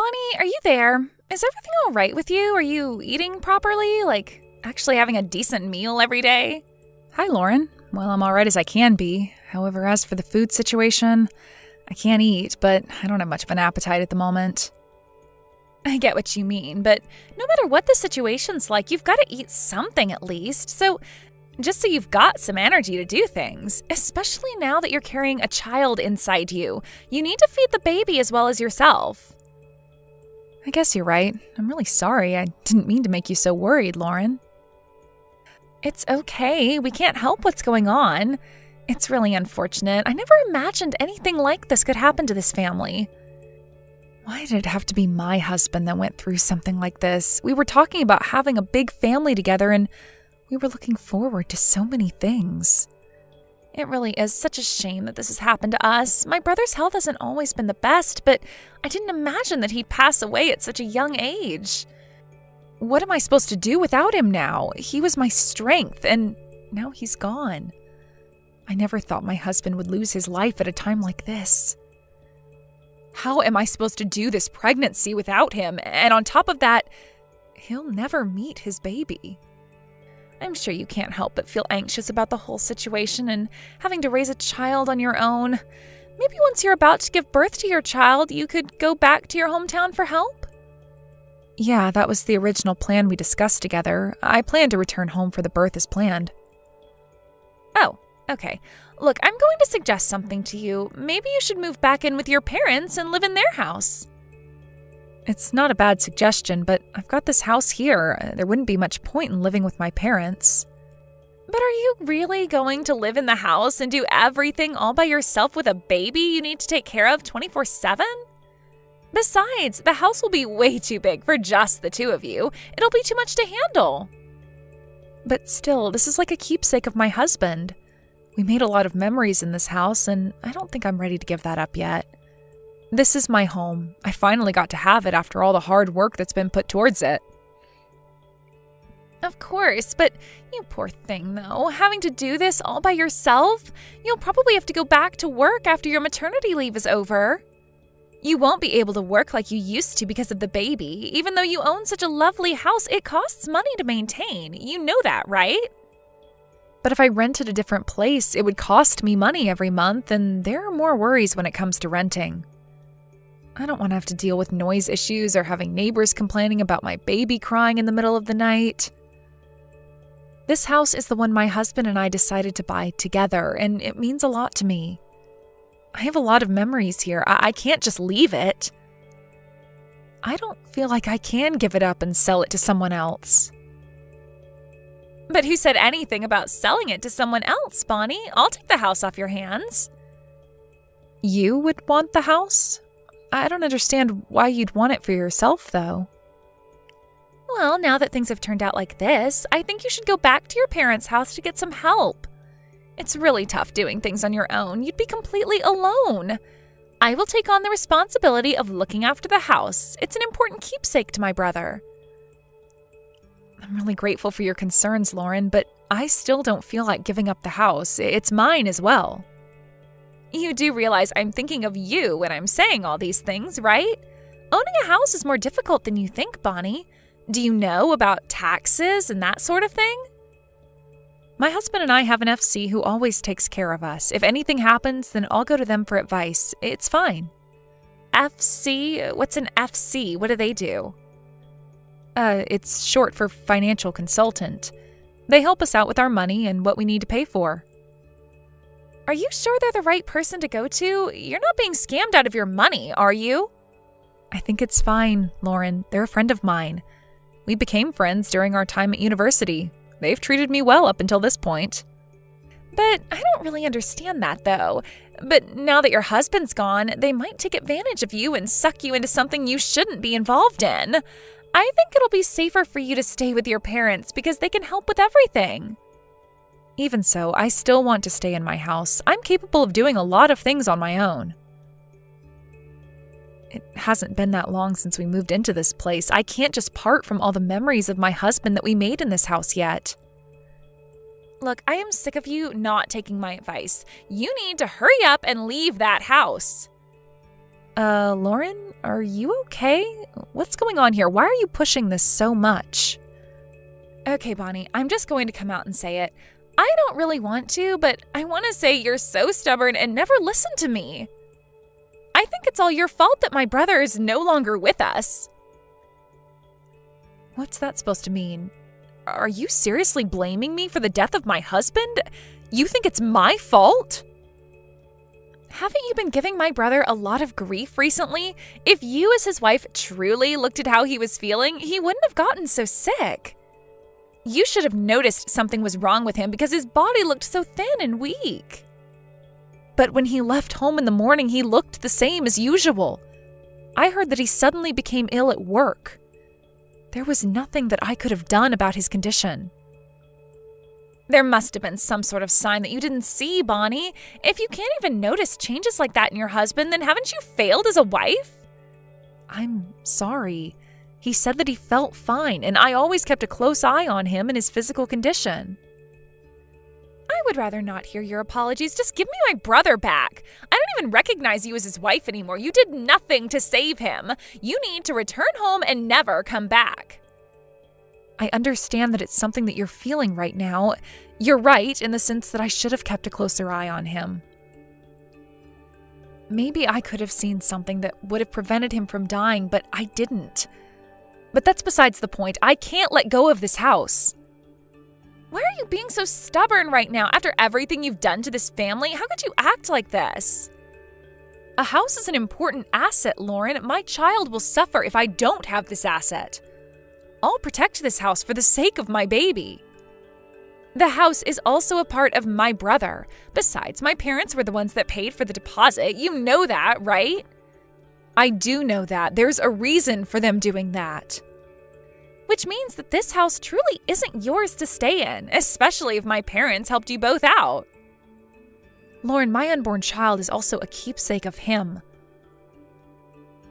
Bonnie, are you there? Is everything all right with you? Are you eating properly? Like, actually having a decent meal every day? Hi, Lauren. Well, I'm all right as I can be. However, as for the food situation, I can't eat, but I don't have much of an appetite at the moment. I get what you mean, but no matter what the situation's like, you've got to eat something at least. Just so you've got some energy to do things, especially now that you're carrying a child inside you. You need to feed the baby as well as yourself. I guess you're right. I'm really sorry. I didn't mean to make you so worried, Lauren. It's okay. We can't help what's going on. It's really unfortunate. I never imagined anything like this could happen to this family. Why did it have to be my husband that went through something like this? We were talking about having a big family together, and we were looking forward to so many things. It really is such a shame that this has happened to us. My brother's health hasn't always been the best, but I didn't imagine that he'd pass away at such a young age. What am I supposed to do without him now? He was my strength, and now he's gone. I never thought my husband would lose his life at a time like this. How am I supposed to do this pregnancy without him? And on top of that, he'll never meet his baby. I'm sure you can't help but feel anxious about the whole situation and having to raise a child on your own. Maybe once you're about to give birth to your child, you could go back to your hometown for help? Yeah, that was the original plan we discussed together. I plan to return home for the birth as planned. Oh, okay. Look, I'm going to suggest something to you. Maybe you should move back in with your parents and live in their house. It's not a bad suggestion, but I've got this house here. There wouldn't be much point in living with my parents. But are you really going to live in the house and do everything all by yourself with a baby you need to take care of 24/7? Besides, the house will be way too big for just the two of you. It'll be too much to handle. But still, this is like a keepsake of my husband. We made a lot of memories in this house, and I don't think I'm ready to give that up yet. This is my home. I finally got to have it after all the hard work that's been put towards it. Of course, but you poor thing, though. Having to do this all by yourself? You'll probably have to go back to work after your maternity leave is over. You won't be able to work like you used to because of the baby. Even though you own such a lovely house, it costs money to maintain. You know that, right? But if I rented a different place, it would cost me money every month, and there are more worries when it comes to renting. I don't want to have to deal with noise issues or having neighbors complaining about my baby crying in the middle of the night. This house is the one my husband and I decided to buy together, and it means a lot to me. I have a lot of memories here. I can't just leave it. I don't feel like I can give it up and sell it to someone else. But who said anything about selling it to someone else, Bonnie? I'll take the house off your hands. You would want the house? I don't understand why you'd want it for yourself, though. Well, now that things have turned out like this, I think you should go back to your parents' house to get some help. It's really tough doing things on your own. You'd be completely alone. I will take on the responsibility of looking after the house. It's an important keepsake to my brother. I'm really grateful for your concerns, Lauren, but I still don't feel like giving up the house. It's mine as well. You do realize I'm thinking of you when I'm saying all these things, right? Owning a house is more difficult than you think, Bonnie. Do you know about taxes and that sort of thing? My husband and I have an FC who always takes care of us. If anything happens, then I'll go to them for advice. It's fine. FC? What's an FC? What do they do? It's short for financial consultant. They help us out with our money and what we need to pay for. Are you sure they're the right person to go to? You're not being scammed out of your money, are you? I think it's fine, Lauren. They're a friend of mine. We became friends during our time at university. They've treated me well up until this point. But I don't really understand that, though. But now that your husband's gone, they might take advantage of you and suck you into something you shouldn't be involved in. I think it'll be safer for you to stay with your parents because they can help with everything. Even so, I still want to stay in my house. I'm capable of doing a lot of things on my own. It hasn't been that long since we moved into this place. I can't just part from all the memories of my husband that we made in this house yet. Look, I am sick of you not taking my advice. You need to hurry up and leave that house. Lauren, are you okay? What's going on here? Why are you pushing this so much? Okay, Bonnie, I'm just going to come out and say it. I don't really want to, but I want to say you're so stubborn and never listen to me. I think it's all your fault that my brother is no longer with us. What's that supposed to mean? Are you seriously blaming me for the death of my husband? You think it's my fault? Haven't you been giving my brother a lot of grief recently? If you as his wife truly looked at how he was feeling, he wouldn't have gotten so sick. You should have noticed something was wrong with him because his body looked so thin and weak. But when he left home in the morning, he looked the same as usual. I heard that he suddenly became ill at work. There was nothing that I could have done about his condition. There must have been some sort of sign that you didn't see, Bonnie. If you can't even notice changes like that in your husband, then haven't you failed as a wife? I'm sorry. He said that he felt fine, and I always kept a close eye on him and his physical condition. I would rather not hear your apologies. Just give me my brother back. I don't even recognize you as his wife anymore. You did nothing to save him. You need to return home and never come back. I understand that it's something that you're feeling right now. You're right in the sense that I should have kept a closer eye on him. Maybe I could have seen something that would have prevented him from dying, but I didn't. But that's besides the point. I can't let go of this house. Why are you being so stubborn right now? After everything you've done to this family, how could you act like this? A house is an important asset, Lauren. My child will suffer if I don't have this asset. I'll protect this house for the sake of my baby. The house is also a part of my brother. Besides, my parents were the ones that paid for the deposit. You know that, right? I do know that. There's a reason for them doing that. Which means that this house truly isn't yours to stay in, especially if my parents helped you both out. Lauren, my unborn child is also a keepsake of him.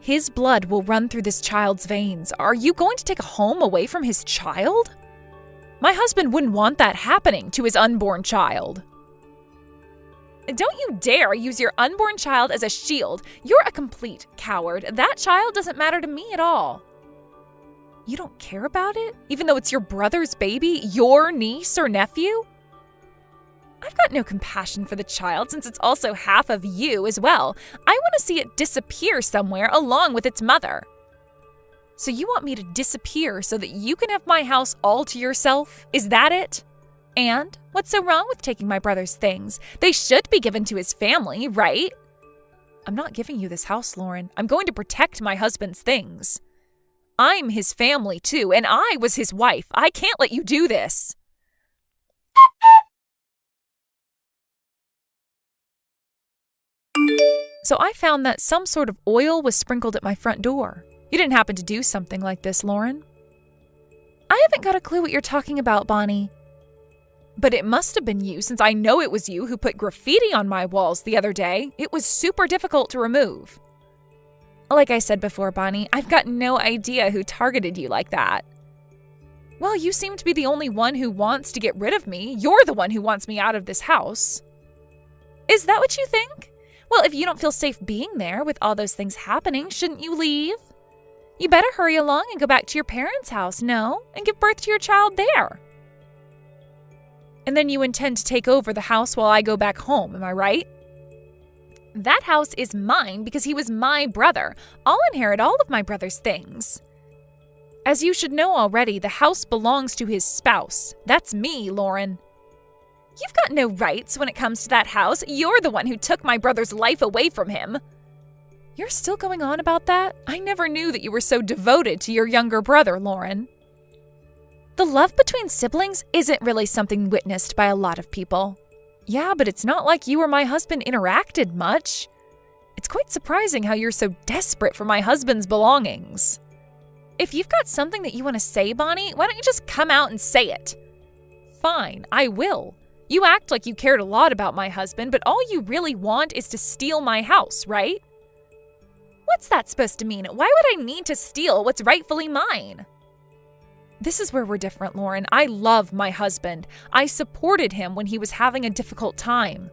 His blood will run through this child's veins. Are you going to take a home away from his child? My husband wouldn't want that happening to his unborn child. Don't you dare use your unborn child as a shield. You're a complete coward. That child doesn't matter to me at all. You don't care about it? Even though it's your brother's baby, your niece or nephew? I've got no compassion for the child since it's also half of you as well. I want to see it disappear somewhere along with its mother. So you want me to disappear so that you can have my house all to yourself? Is that it? And what's so wrong with taking my brother's things? They should be given to his family, right? I'm not giving you this house, Lauren. I'm going to protect my husband's things. I'm his family too, and I was his wife. I can't let you do this. So I found that some sort of oil was sprinkled at my front door. You didn't happen to do something like this, Lauren? I haven't got a clue what you're talking about, Bonnie. But it must have been you, since I know it was you who put graffiti on my walls the other day. It was super difficult to remove. Like I said before, Bonnie, I've got no idea who targeted you like that. Well, you seem to be the only one who wants to get rid of me. You're the one who wants me out of this house. Is that what you think? Well, if you don't feel safe being there with all those things happening, shouldn't you leave? You better hurry along and go back to your parents' house, no? And give birth to your child there. And then you intend to take over the house while I go back home, am I right? That house is mine because he was my brother. I'll inherit all of my brother's things. As you should know already, the house belongs to his spouse. That's me, Lauren. You've got no rights when it comes to that house. You're the one who took my brother's life away from him. You're still going on about that? I never knew that you were so devoted to your younger brother, Lauren. The love between siblings isn't really something witnessed by a lot of people. Yeah, but it's not like you or my husband interacted much. It's quite surprising how you're so desperate for my husband's belongings. If you've got something that you want to say, Bonnie, why don't you just come out and say it? Fine, I will. You act like you cared a lot about my husband, but all you really want is to steal my house, right? What's that supposed to mean? Why would I need to steal what's rightfully mine? This is where we're different, Lauren. I love my husband. I supported him when he was having a difficult time.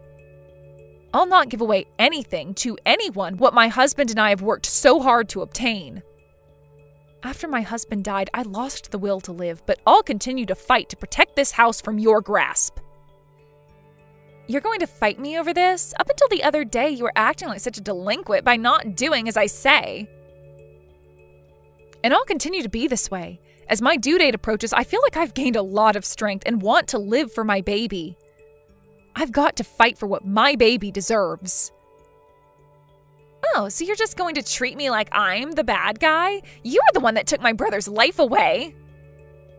I'll not give away anything to anyone what my husband and I have worked so hard to obtain. After my husband died, I lost the will to live, but I'll continue to fight to protect this house from your grasp. You're going to fight me over this? Up until the other day, you were acting like such a delinquent by not doing as I say. And I'll continue to be this way. As my due date approaches, I feel like I've gained a lot of strength and want to live for my baby. I've got to fight for what my baby deserves. Oh, so you're just going to treat me like I'm the bad guy? You're the one that took my brother's life away.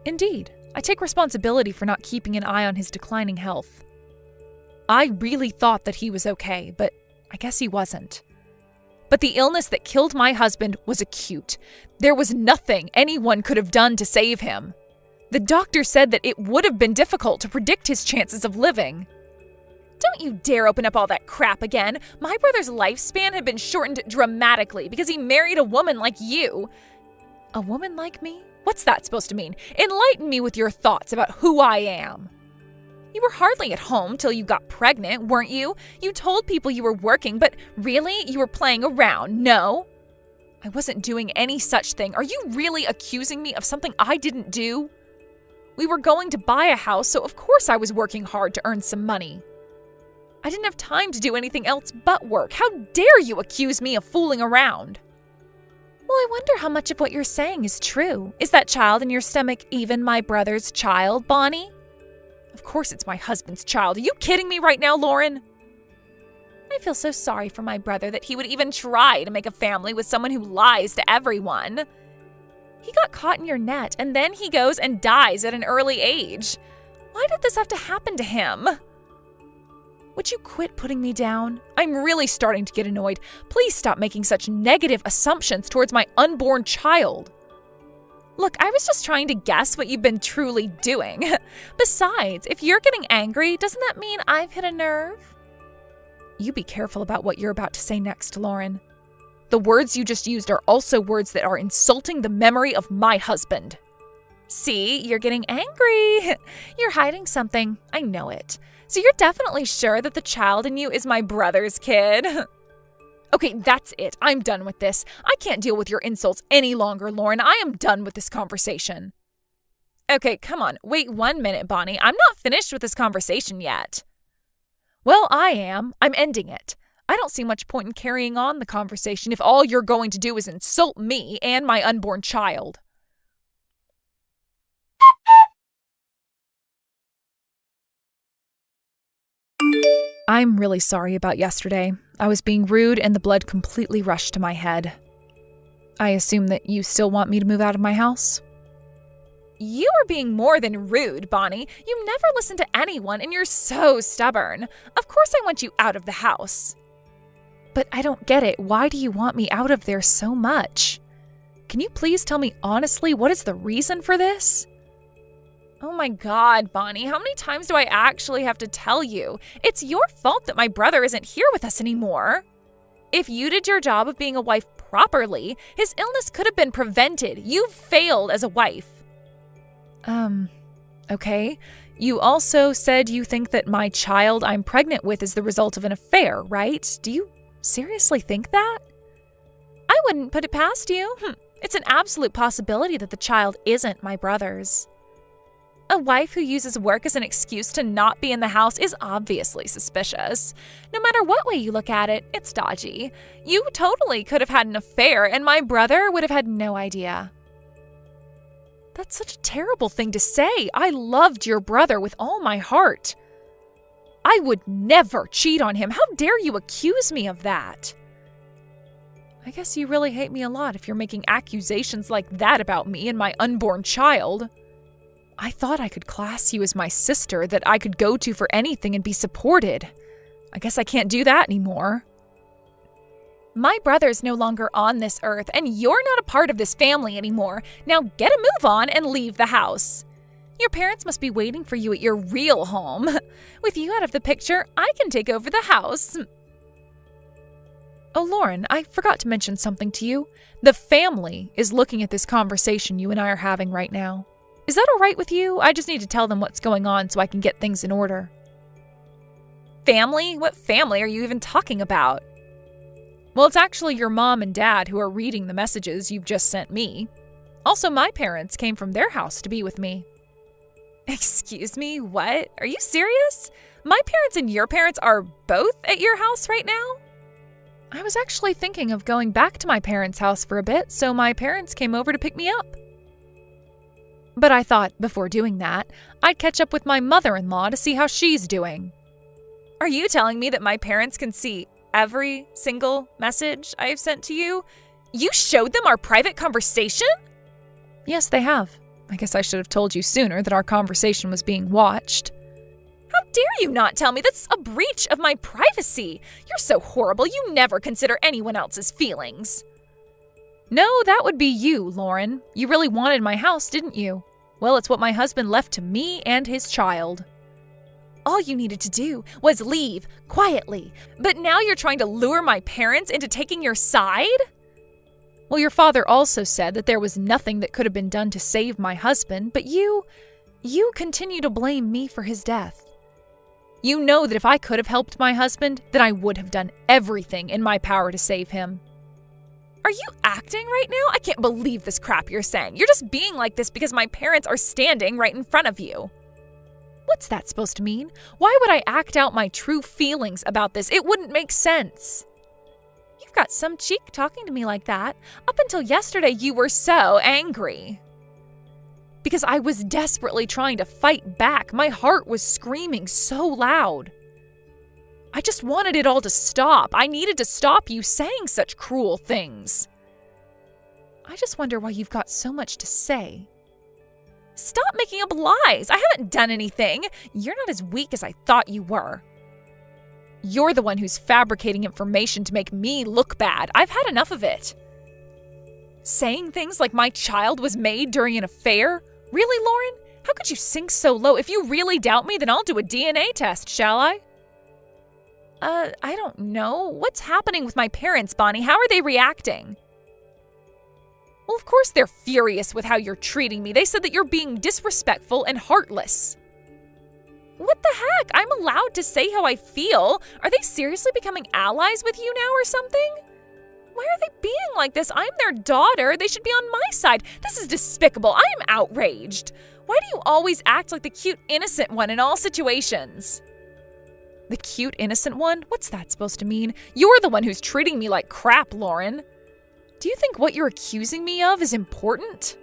Indeed, I take responsibility for not keeping an eye on his declining health. I really thought that he was okay, but I guess he wasn't. But the illness that killed my husband was acute. There was nothing anyone could have done to save him. The doctor said that it would have been difficult to predict his chances of living. Don't you dare open up all that crap again. My brother's lifespan had been shortened dramatically because he married a woman like you. A woman like me? What's that supposed to mean? Enlighten me with your thoughts about who I am. You were hardly at home till you got pregnant, weren't you? You told people you were working, but really, you were playing around, no? I wasn't doing any such thing. Are you really accusing me of something I didn't do? We were going to buy a house, so of course I was working hard to earn some money. I didn't have time to do anything else but work. How dare you accuse me of fooling around? Well, I wonder how much of what you're saying is true. Is that child in your stomach even my brother's child, Bonnie? Of course it's my husband's child. Are you kidding me right now, Lauren? I feel so sorry for my brother that he would even try to make a family with someone who lies to everyone. He got caught in your net, and then he goes and dies at an early age. Why did this have to happen to him? Would you quit putting me down? I'm really starting to get annoyed. Please stop making such negative assumptions towards my unborn child. Look, I was just trying to guess what you've been truly doing. Besides, if you're getting angry, doesn't that mean I've hit a nerve? You be careful about what you're about to say next, Lauren. The words you just used are also words that are insulting the memory of my husband. See, you're getting angry. You're hiding something. I know it. So you're definitely sure that the child in you is my brother's kid? Okay, that's it. I'm done with this. I can't deal with your insults any longer, Lauren. I am done with this conversation. Okay, come on. Wait 1 minute, Bonnie. I'm not finished with this conversation yet. Well, I am. I'm ending it. I don't see much point in carrying on the conversation if all you're going to do is insult me and my unborn child. I'm really sorry about yesterday. I was being rude and the blood completely rushed to my head. I assume that you still want me to move out of my house? You are being more than rude, Bonnie. You never listen to anyone and you're so stubborn. Of course I want you out of the house. But I don't get it. Why do you want me out of there so much? Can you please tell me honestly what is the reason for this? Oh my God, Bonnie, how many times do I actually have to tell you? It's your fault that my brother isn't here with us anymore. If you did your job of being a wife properly, his illness could have been prevented. You've failed as a wife. Okay. You also said you think that my child I'm pregnant with is the result of an affair, right? Do you seriously think that? I wouldn't put it past you. It's an absolute possibility that the child isn't my brother's. A wife who uses work as an excuse to not be in the house is obviously suspicious. No matter what way you look at it, it's dodgy. You totally could have had an affair and my brother would have had no idea. That's such a terrible thing to say. I loved your brother with all my heart. I would never cheat on him. How dare you accuse me of that? I guess you really hate me a lot if you're making accusations like that about me and my unborn child. I thought I could class you as my sister that I could go to for anything and be supported. I guess I can't do that anymore. My brother's no longer on this earth, and you're not a part of this family anymore. Now get a move on and leave the house. Your parents must be waiting for you at your real home. With you out of the picture, I can take over the house. Oh, Lauren, I forgot to mention something to you. The family is looking at this conversation you and I are having right now. Is that all right with you? I just need to tell them what's going on so I can get things in order. Family? What family are you even talking about? Well, it's actually your mom and dad who are reading the messages you've just sent me. Also, my parents came from their house to be with me. Excuse me, what? Are you serious? My parents and your parents are both at your house right now? I was actually thinking of going back to my parents' house for a bit, so my parents came over to pick me up. But I thought, before doing that, I'd catch up with my mother-in-law to see how she's doing. Are you telling me that my parents can see every single message I've sent to you? You showed them our private conversation? Yes, they have. I guess I should have told you sooner that our conversation was being watched. How dare you not tell me? That's a breach of my privacy. You're so horrible, you never consider anyone else's feelings. No, that would be you, Lauren. You really wanted my house, didn't you? Well, it's what my husband left to me and his child. All you needed to do was leave, quietly. But now you're trying to lure my parents into taking your side? Well, your father also said that there was nothing that could have been done to save my husband, but you continue to blame me for his death. You know that if I could have helped my husband, then I would have done everything in my power to save him. Are you acting right now? I can't believe this crap you're saying. You're just being like this because my parents are standing right in front of you. What's that supposed to mean? Why would I act out my true feelings about this? It wouldn't make sense. You've got some cheek talking to me like that. Up until yesterday, you were so angry. Because I was desperately trying to fight back. My heart was screaming so loud. I just wanted it all to stop. I needed to stop you saying such cruel things. I just wonder why you've got so much to say. Stop making up lies. I haven't done anything. You're not as weak as I thought you were. You're the one who's fabricating information to make me look bad. I've had enough of it. Saying things like my child was made during an affair? Really, Lauren? How could you sink so low? If you really doubt me, then I'll do a DNA test, shall I? I don't know. What's happening with my parents, Bonnie? How are they reacting? Well, of course they're furious with how you're treating me. They said that you're being disrespectful and heartless. What the heck? I'm allowed to say how I feel. Are they seriously becoming allies with you now or something? Why are they being like this? I'm their daughter. They should be on my side. This is despicable. I am outraged. Why do you always act like the cute, innocent one in all situations? The cute, innocent one? What's that supposed to mean? You're the one who's treating me like crap, Lauren. Do you think what you're accusing me of is important?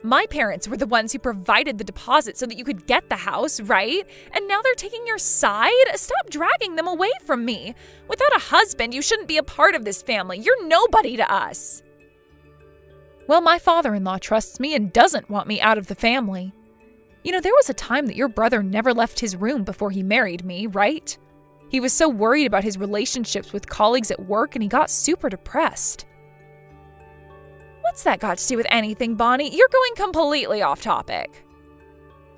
My parents were the ones who provided the deposit so that you could get the house, right? And now they're taking your side? Stop dragging them away from me. Without a husband, you shouldn't be a part of this family. You're nobody to us. Well, my father-in-law trusts me and doesn't want me out of the family. You know, there was a time that your brother never left his room before he married me, right? He was so worried about his relationships with colleagues at work and he got super depressed. What's that got to do with anything, Bonnie? You're going completely off topic.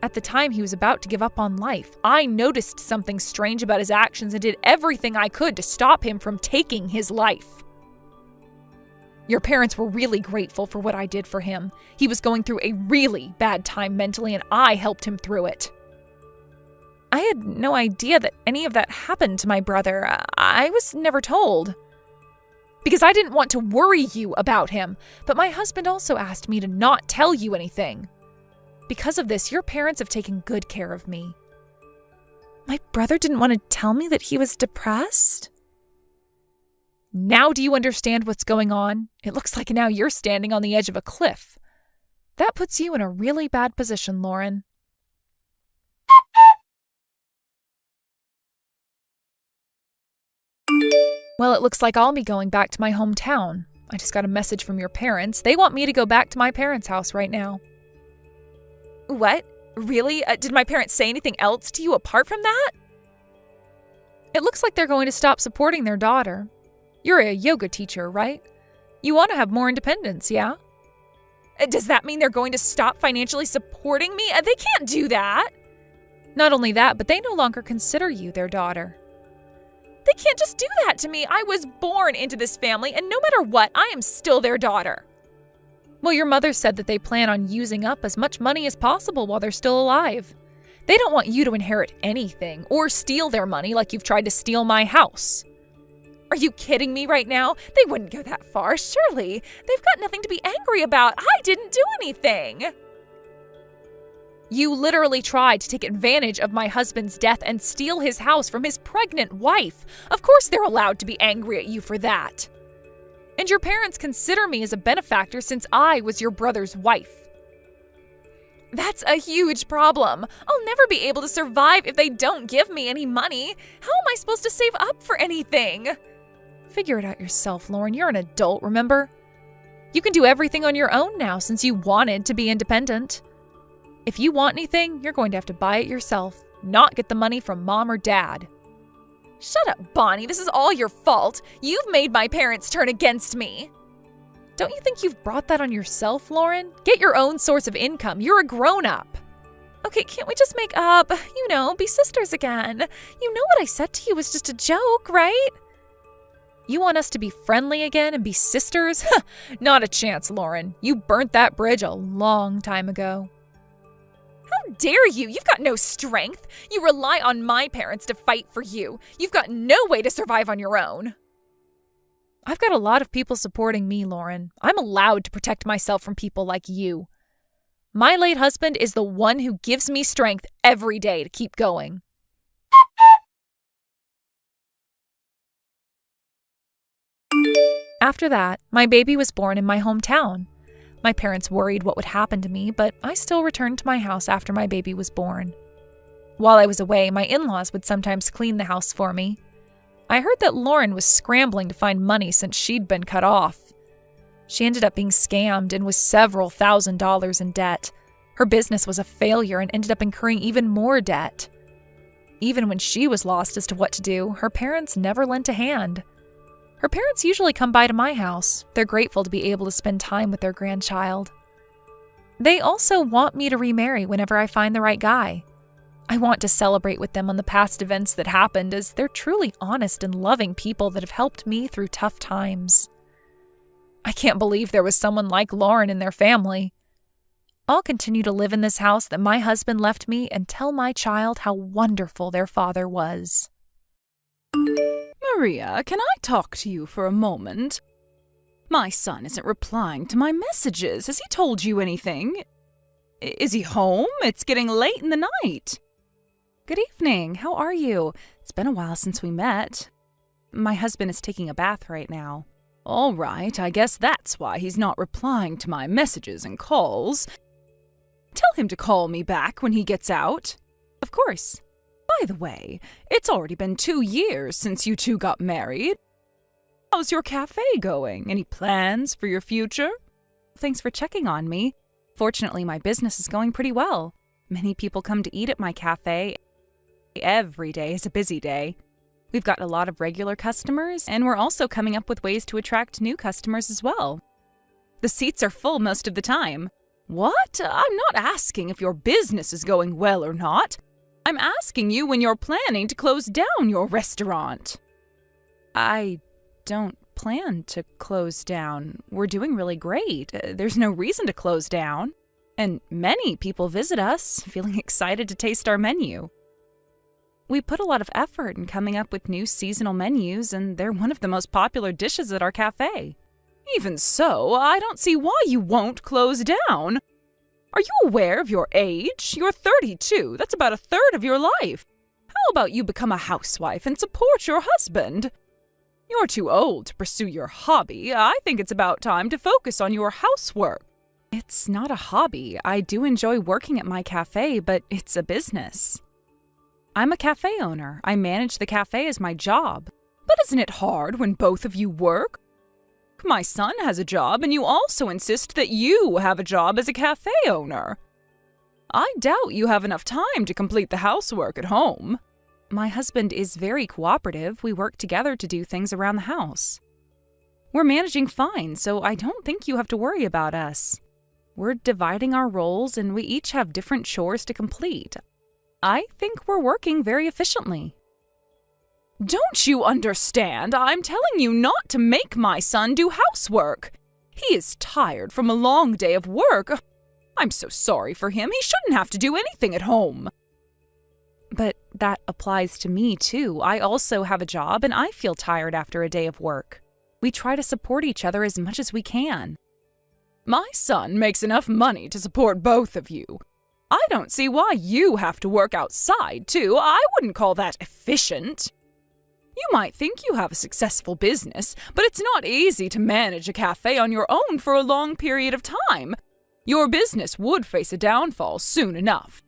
At the time he was about to give up on life, I noticed something strange about his actions and did everything I could to stop him from taking his life. Your parents were really grateful for what I did for him. He was going through a really bad time mentally and I helped him through it. I had no idea that any of that happened to my brother. I was never told. Because I didn't want to worry you about him, but my husband also asked me to not tell you anything. Because of this, your parents have taken good care of me. My brother didn't want to tell me that he was depressed? Now do you understand what's going on? It looks like now you're standing on the edge of a cliff. That puts you in a really bad position, Lauren. Well, it looks like I'll be going back to my hometown. I just got a message from your parents. They want me to go back to my parents' house right now. What? Really? Did my parents say anything else to you apart from that? It looks like they're going to stop supporting their daughter. You're a yoga teacher, right? You want to have more independence, yeah? Does that mean they're going to stop financially supporting me? They can't do that. Not only that, but they no longer consider you their daughter. They can't just do that to me. I was born into this family, and no matter what, I am still their daughter. Well, your mother said that they plan on using up as much money as possible while they're still alive. They don't want you to inherit anything or steal their money like you've tried to steal my house. Are you kidding me right now? They wouldn't go that far, surely. They've got nothing to be angry about. I didn't do anything. You literally tried to take advantage of my husband's death and steal his house from his pregnant wife. Of course they're allowed to be angry at you for that. And your parents consider me as a benefactor since I was your brother's wife. That's a huge problem. I'll never be able to survive if they don't give me any money. How am I supposed to save up for anything? Figure it out yourself, Lauren. You're an adult, remember? You can do everything on your own now since you wanted to be independent. If you want anything, you're going to have to buy it yourself, not get the money from mom or dad. Shut up, Bonnie. This is all your fault. You've made my parents turn against me. Don't you think you've brought that on yourself, Lauren? Get your own source of income. You're a grown-up. Okay, can't we just make up? Be sisters again. You know what I said to you was just a joke, right? You want us to be friendly again and be sisters? Not a chance, Lauren. You burnt that bridge a long time ago. How dare you? You've got no strength. You rely on my parents to fight for you. You've got no way to survive on your own. I've got a lot of people supporting me, Lauren. I'm allowed to protect myself from people like you. My late husband is the one who gives me strength every day to keep going. After that, my baby was born in my hometown. My parents worried what would happen to me, but I still returned to my house after my baby was born. While I was away, my in-laws would sometimes clean the house for me. I heard that Lauren was scrambling to find money since she'd been cut off. She ended up being scammed and was several $1,000s in debt. Her business was a failure and ended up incurring even more debt. Even when she was lost as to what to do, her parents never lent a hand. Her parents usually come by to my house. They're grateful to be able to spend time with their grandchild. They also want me to remarry whenever I find the right guy. I want to celebrate with them on the past events that happened, as they're truly honest and loving people that have helped me through tough times. I can't believe there was someone like Lauren in their family. I'll continue to live in this house that my husband left me and tell my child how wonderful their father was. Maria, can I talk to you for a moment? My son isn't replying to my messages. Has he told you anything? Is he home? It's getting late in the night. Good evening. How are you? It's been a while since we met. My husband is taking a bath right now. All right, I guess that's why he's not replying to my messages and calls. Tell him to call me back when he gets out. Of course. By the way, it's already been 2 years since you two got married. How's your cafe going? Any plans for your future? Thanks for checking on me. Fortunately, my business is going pretty well. Many people come to eat at my cafe. Every day is a busy day. We've got a lot of regular customers, and we're also coming up with ways to attract new customers as well. The seats are full most of the time. What? I'm not asking if your business is going well or not. I'm asking you when you're planning to close down your restaurant. I don't plan to close down. We're doing really great. There's no reason to close down. And many people visit us, feeling excited to taste our menu. We put a lot of effort in coming up with new seasonal menus, and they're one of the most popular dishes at our cafe. Even so, I don't see why you won't close down. Are you aware of your age? You're 32. That's about a third of your life. How about you become a housewife and support your husband? You're too old to pursue your hobby. I think it's about time to focus on your housework. It's not a hobby. I do enjoy working at my cafe, but it's a business. I'm a cafe owner. I manage the cafe as my job. But isn't it hard when both of you work? My son has a job, and you also insist that you have a job as a cafe owner. I doubt you have enough time to complete the housework at home. My husband is very cooperative. We work together to do things around the house. We're managing fine, so I don't think you have to worry about us. We're dividing our roles, and we each have different chores to complete. I think we're working very efficiently. Don't you understand? I'm telling you not to make my son do housework. He is tired from a long day of work. I'm so sorry for him. He shouldn't have to do anything at home. But that applies to me, too. I also have a job, and I feel tired after a day of work. We try to support each other as much as we can. My son makes enough money to support both of you. I don't see why you have to work outside, too. I wouldn't call that efficient. You might think you have a successful business, but it's not easy to manage a cafe on your own for a long period of time. Your business would face a downfall soon enough.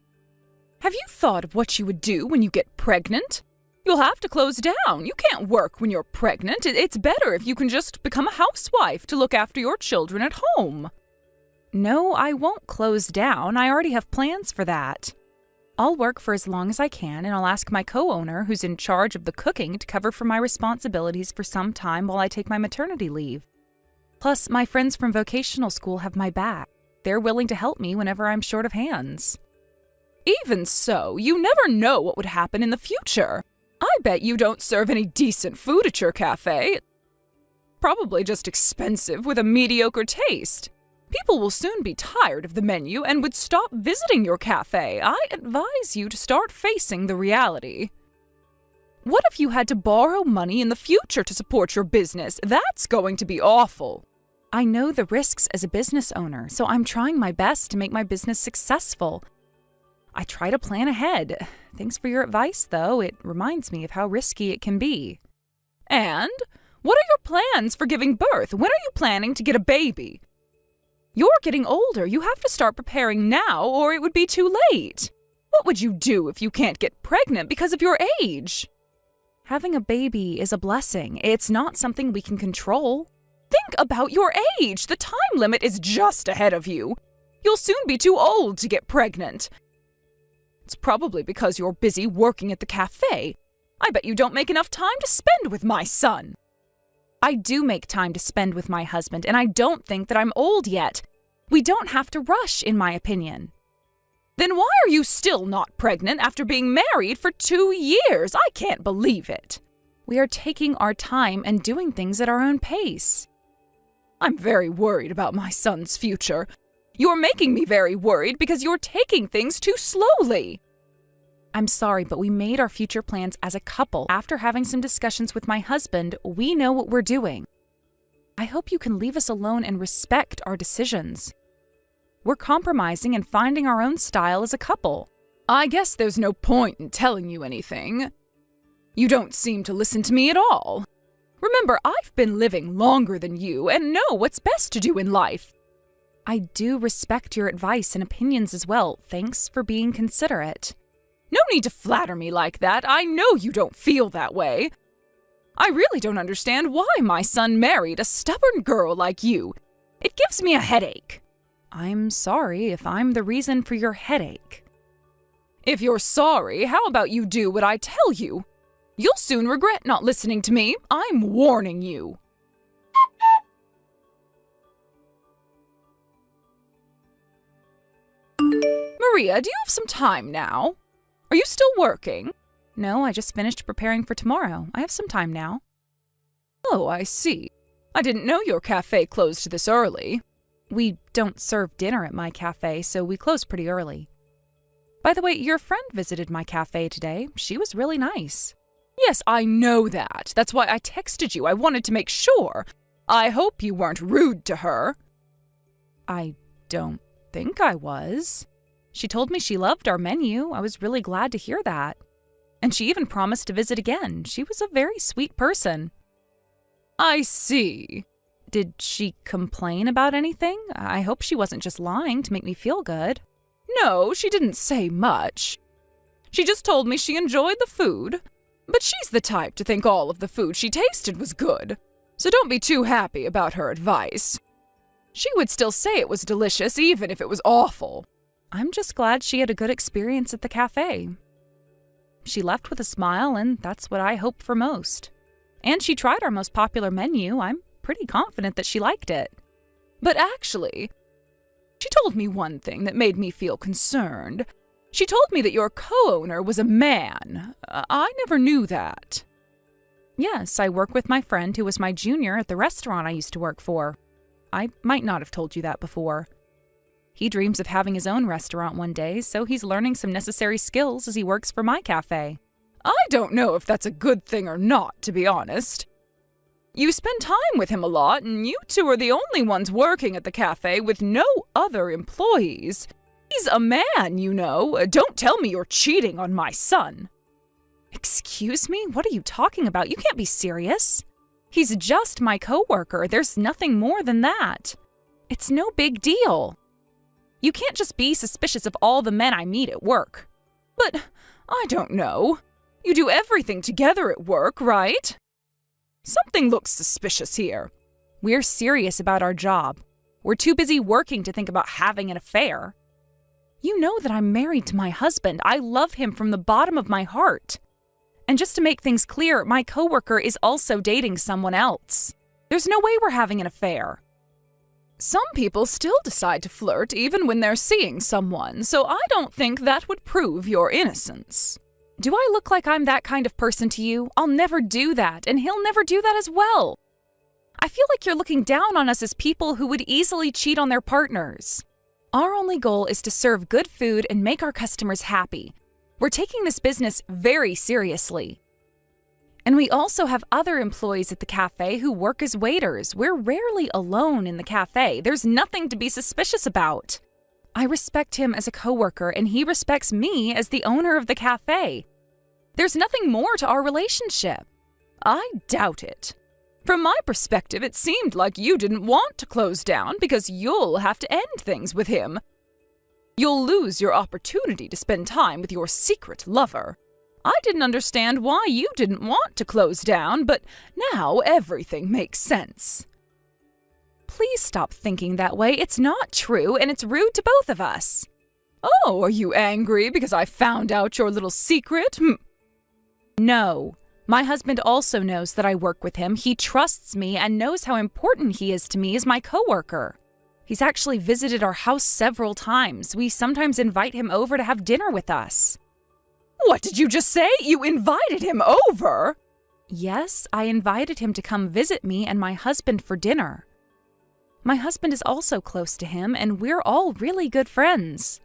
Have you thought of what you would do when you get pregnant? You'll have to close down. You can't work when you're pregnant. It's better if you can just become a housewife to look after your children at home. No, I won't close down. I already have plans for that. I'll work for as long as I can, and I'll ask my co-owner, who's in charge of the cooking, to cover for my responsibilities for some time while I take my maternity leave. Plus, my friends from vocational school have my back. They're willing to help me whenever I'm short of hands. Even so, you never know what would happen in the future. I bet you don't serve any decent food at your cafe. Probably just expensive with a mediocre taste. People will soon be tired of the menu and would stop visiting your cafe. I advise you to start facing the reality. What if you had to borrow money in the future to support your business? That's going to be awful. I know the risks as a business owner, so I'm trying my best to make my business successful. I try to plan ahead. Thanks for your advice, though. It reminds me of how risky it can be. And? What are your plans for giving birth? When are you planning to get a baby? You're getting older. You have to start preparing now, or it would be too late. What would you do if you can't get pregnant because of your age? Having a baby is a blessing. It's not something we can control. Think about your age. The time limit is just ahead of you. You'll soon be too old to get pregnant. It's probably because you're busy working at the cafe. I bet you don't make enough time to spend with my son. I do make time to spend with my husband, and I don't think that I'm old yet. We don't have to rush, in my opinion. Then why are you still not pregnant after being married for 2 years? I can't believe it. We are taking our time and doing things at our own pace. I'm very worried about my son's future. You're making me very worried because you're taking things too slowly. I'm sorry, but we made our future plans as a couple. After having some discussions with my husband, we know what we're doing. I hope you can leave us alone and respect our decisions. We're compromising and finding our own style as a couple. I guess there's no point in telling you anything. You don't seem to listen to me at all. Remember, I've been living longer than you and know what's best to do in life. I do respect your advice and opinions as well. Thanks for being considerate. No need to flatter me like that. I know you don't feel that way. I really don't understand why my son married a stubborn girl like you. It gives me a headache. I'm sorry if I'm the reason for your headache. If you're sorry, how about you do what I tell you? You'll soon regret not listening to me. I'm warning you. Maria, do you have some time now? Are you still working? No, I just finished preparing for tomorrow. I have some time now. Oh, I see. I didn't know your cafe closed this early. We don't serve dinner at my cafe, so we close pretty early. By the way, your friend visited my cafe today. She was really nice. Yes, I know that. That's why I texted you. I wanted to make sure. I hope you weren't rude to her. I don't think I was. She told me she loved our menu. I was really glad to hear that. And she even promised to visit again. She was a very sweet person. I see. Did she complain about anything? I hope she wasn't just lying to make me feel good. No, she didn't say much. She just told me she enjoyed the food. But she's the type to think all of the food she tasted was good. So don't be too happy about her advice. She would still say it was delicious even if it was awful. I'm just glad she had a good experience at the cafe. She left with a smile, and that's what I hope for most. And she tried our most popular menu. I'm pretty confident that she liked it. But actually, she told me one thing that made me feel concerned. She told me that your co-owner was a man. I never knew that. Yes, I work with my friend who was my junior at the restaurant I used to work for. I might not have told you that before. He dreams of having his own restaurant one day, so he's learning some necessary skills as he works for my cafe. I don't know if that's a good thing or not, to be honest. You spend time with him a lot, and you two are the only ones working at the cafe with no other employees. He's a man, you know. Don't tell me you're cheating on my son. Excuse me? What are you talking about? You can't be serious. He's just my coworker. There's nothing more than that. It's no big deal. You can't just be suspicious of all the men I meet at work. But I don't know. You do everything together at work, right? Something looks suspicious here. We're serious about our job. We're too busy working to think about having an affair. You know that I'm married to my husband. I love him from the bottom of my heart. And just to make things clear, my coworker is also dating someone else. There's no way we're having an affair. Some people still decide to flirt even when they're seeing someone, so I don't think that would prove your innocence. Do I look like I'm that kind of person to you? I'll never do that, and he'll never do that as well. I feel like you're looking down on us as people who would easily cheat on their partners. Our only goal is to serve good food and make our customers happy. We're taking this business very seriously. And we also have other employees at the cafe who work as waiters. We're rarely alone in the cafe. There's nothing to be suspicious about. I respect him as a coworker, and he respects me as the owner of the cafe. There's nothing more to our relationship. I doubt it. From my perspective, it seemed like you didn't want to close down because you'll have to end things with him. You'll lose your opportunity to spend time with your secret lover. I didn't understand why you didn't want to close down, but now everything makes sense. Please stop thinking that way. It's not true, and it's rude to both of us. Oh, are you angry because I found out your little secret? No. My husband also knows that I work with him. He trusts me and knows how important he is to me as my coworker. He's actually visited our house several times. We sometimes invite him over to have dinner with us. What did you just say? You invited him over? Yes, I invited him to come visit me and my husband for dinner. My husband is also close to him, and we're all really good friends.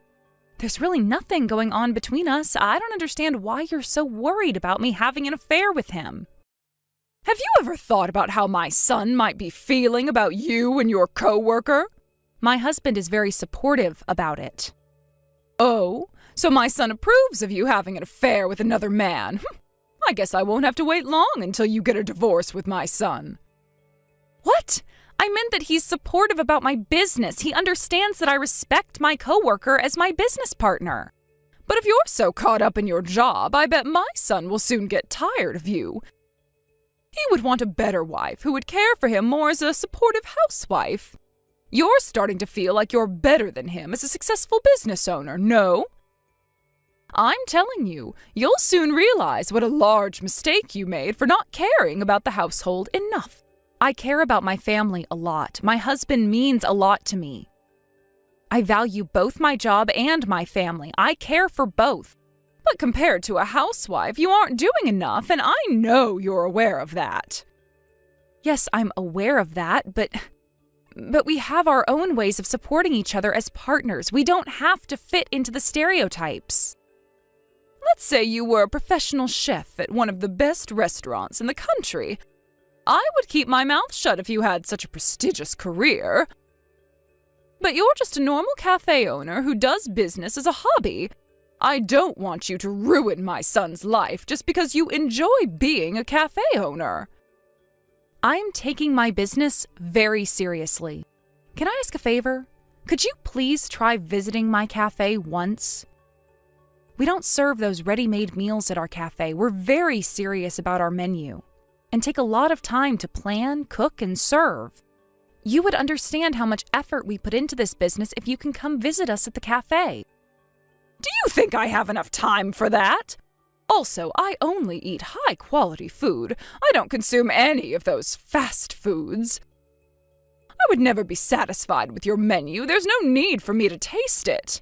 There's really nothing going on between us. I don't understand why you're so worried about me having an affair with him. Have you ever thought about how my son might be feeling about you and your coworker? My husband is very supportive about it. Oh, so my son approves of you having an affair with another man. I guess I won't have to wait long until you get a divorce with my son. What? I meant that he's supportive about my business. He understands that I respect my coworker as my business partner. But if you're so caught up in your job, I bet my son will soon get tired of you. He would want a better wife who would care for him more as a supportive housewife. You're starting to feel like you're better than him as a successful business owner, no? I'm telling you, you'll soon realize what a large mistake you made for not caring about the household enough. I care about my family a lot. My husband means a lot to me. I value both my job and my family. I care for both. But compared to a housewife, you aren't doing enough, and I know you're aware of that. Yes, I'm aware of that, but we have our own ways of supporting each other as partners. We don't have to fit into the stereotypes. Let's say you were a professional chef at one of the best restaurants in the country. I would keep my mouth shut if you had such a prestigious career. But you're just a normal cafe owner who does business as a hobby. I don't want you to ruin my son's life just because you enjoy being a cafe owner. I'm taking my business very seriously. Can I ask a favor? Could you please try visiting my cafe once? We don't serve those ready-made meals at our cafe. We're very serious about our menu and take a lot of time to plan, cook, and serve. You would understand how much effort we put into this business if you can come visit us at the cafe. Do you think I have enough time for that? Also, I only eat high-quality food. I don't consume any of those fast foods. I would never be satisfied with your menu. There's no need for me to taste it.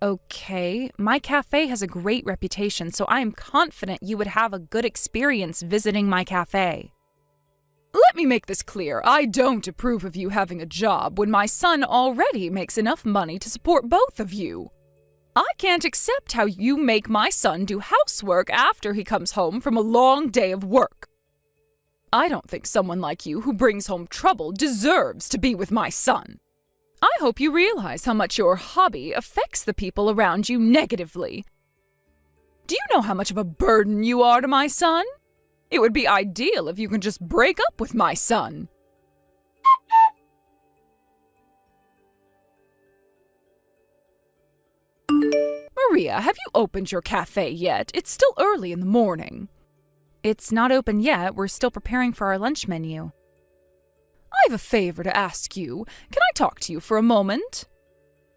Okay, my cafe has a great reputation, so I am confident you would have a good experience visiting my cafe. Let Let me make this clear. I don't approve of you having a job when my son already makes enough money to support both of you. I can't accept how you make my son do housework after he comes home from a long day of work. I don't think someone like you who brings home trouble deserves to be with my son. I hope you realize how much your hobby affects the people around you negatively. Do you know how much of a burden you are to my son? It would be ideal if you can just break up with my son. Maria, have you opened your cafe yet? It's still early in the morning. It's not open yet. We're still preparing for our lunch menu. I have a favor to ask you. Can I talk to you for a moment?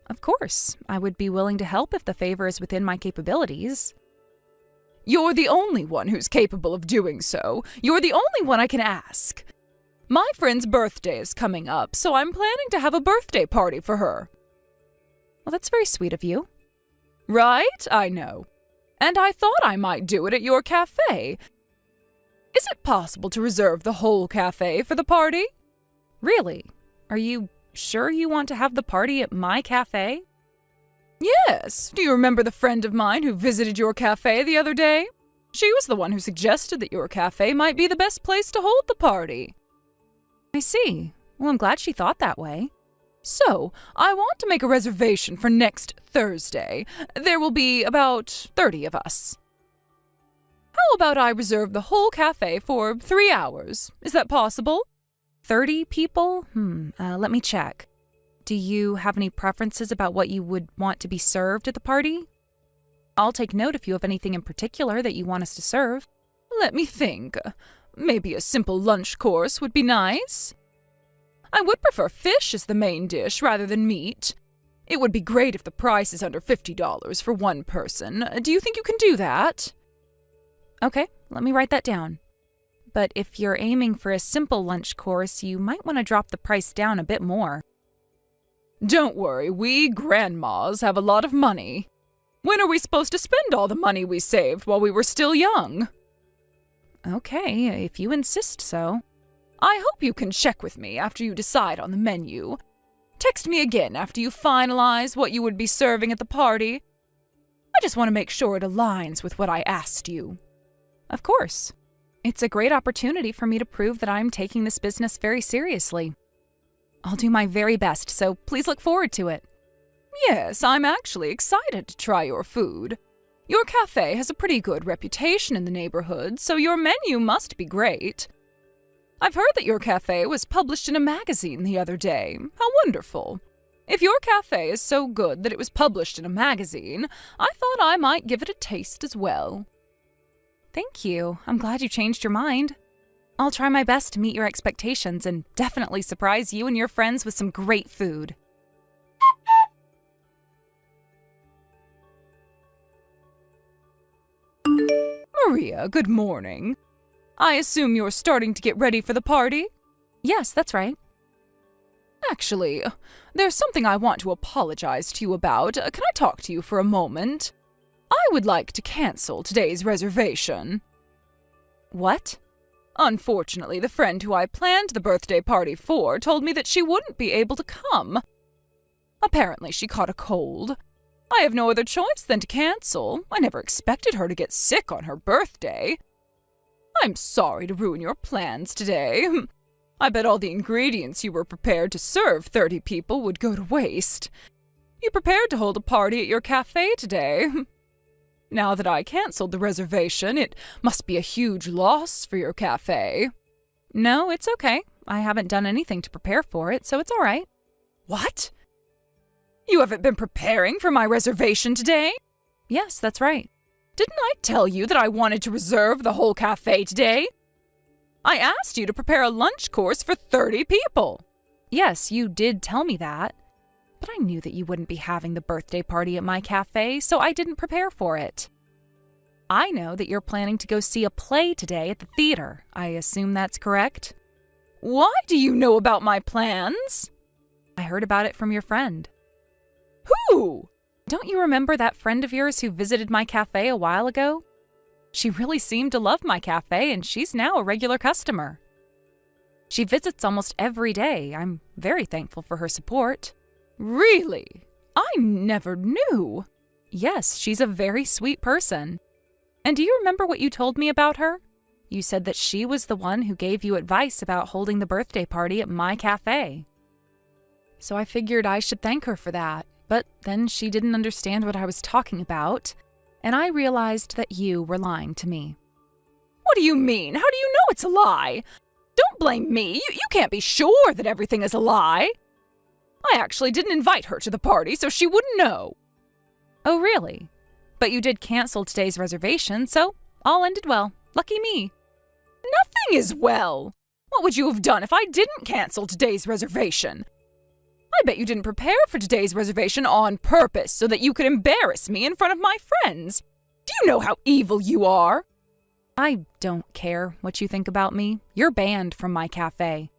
Of course. I would be willing to help if the favor is within my capabilities. You're the only one who's capable of doing so. You're the only one I can ask. My friend's birthday is coming up, so I'm planning to have a birthday party for her. Well, that's very sweet of you. Right? I know. And I thought I might do it at your cafe. Is it possible to reserve the whole cafe for the party? Really? Are you sure you want to have the party at my cafe? Yes. Do you remember the friend of mine who visited your cafe the other day? She was the one who suggested that your cafe might be the best place to hold the party. I see. Well, I'm glad she thought that way. So, I want to make a reservation for next Thursday. There will be about 30 of us. How about I reserve the whole cafe for 3 hours? Is that possible? 30 people? Let me check. Do you have any preferences about what you would want to be served at the party? I'll take note if you have anything in particular that you want us to serve. Let me think. Maybe a simple lunch course would be nice. I would prefer fish as the main dish rather than meat. It would be great if the price is under $50 for one person. Do you think you can do that? Okay, let me write that down. But if you're aiming for a simple lunch course, you might want to drop the price down a bit more. Don't worry, we grandmas have a lot of money. When are we supposed to spend all the money we saved while we were still young? Okay, if you insist so. I hope you can check with me after you decide on the menu. Text me again after you finalize what you would be serving at the party. I just want to make sure it aligns with what I asked you. Of course. It's a great opportunity for me to prove that I'm taking this business very seriously. I'll do my very best, so please look forward to it. Yes, I'm actually excited to try your food. Your cafe has a pretty good reputation in the neighborhood, so your menu must be great. I've heard that your cafe was published in a magazine the other day. How wonderful. If your cafe is so good that it was published in a magazine, I thought I might give it a taste as well. Thank you. I'm glad you changed your mind. I'll try my best to meet your expectations and definitely surprise you and your friends with some great food. Maria, good morning. I assume you're starting to get ready for the party? Yes, that's right. Actually, there's something I want to apologize to you about. Can I talk to you for a moment? I would like to cancel today's reservation. What? Unfortunately, the friend who I planned the birthday party for told me that she wouldn't be able to come. Apparently, she caught a cold. I have no other choice than to cancel. I never expected her to get sick on her birthday. I'm sorry to ruin your plans today. I bet all the ingredients you were prepared to serve 30 people would go to waste. You prepared to hold a party at your cafe today. Now that I canceled the reservation, it must be a huge loss for your cafe. No, it's okay. I haven't done anything to prepare for it, so it's all right. What? You haven't been preparing for my reservation today? Yes, that's right. Didn't I tell you that I wanted to reserve the whole cafe today? I asked you to prepare a lunch course for 30 people. Yes, you did tell me that. But I knew that you wouldn't be having the birthday party at my cafe, so I didn't prepare for it. I know that you're planning to go see a play today at the theater. I assume that's correct? Why do you know about my plans? I heard about it from your friend. Who? Don't you remember that friend of yours who visited my cafe a while ago? She really seemed to love my cafe, and she's now a regular customer. She visits almost every day. I'm very thankful for her support. Really? I never knew. Yes, she's a very sweet person. And do you remember what you told me about her? You said that she was the one who gave you advice about holding the birthday party at my cafe. So I figured I should thank her for that, but then she didn't understand what I was talking about, and I realized that you were lying to me. What do you mean? How do you know it's a lie? Don't blame me. You can't be sure that everything is a lie. I actually didn't invite her to the party, so she wouldn't know. Oh, really? But you did cancel today's reservation, so all ended well. Lucky me. Nothing is well. What would you have done if I didn't cancel today's reservation? I bet you didn't prepare for today's reservation on purpose so that you could embarrass me in front of my friends. Do you know how evil you are? I don't care what you think about me. You're banned from my cafe.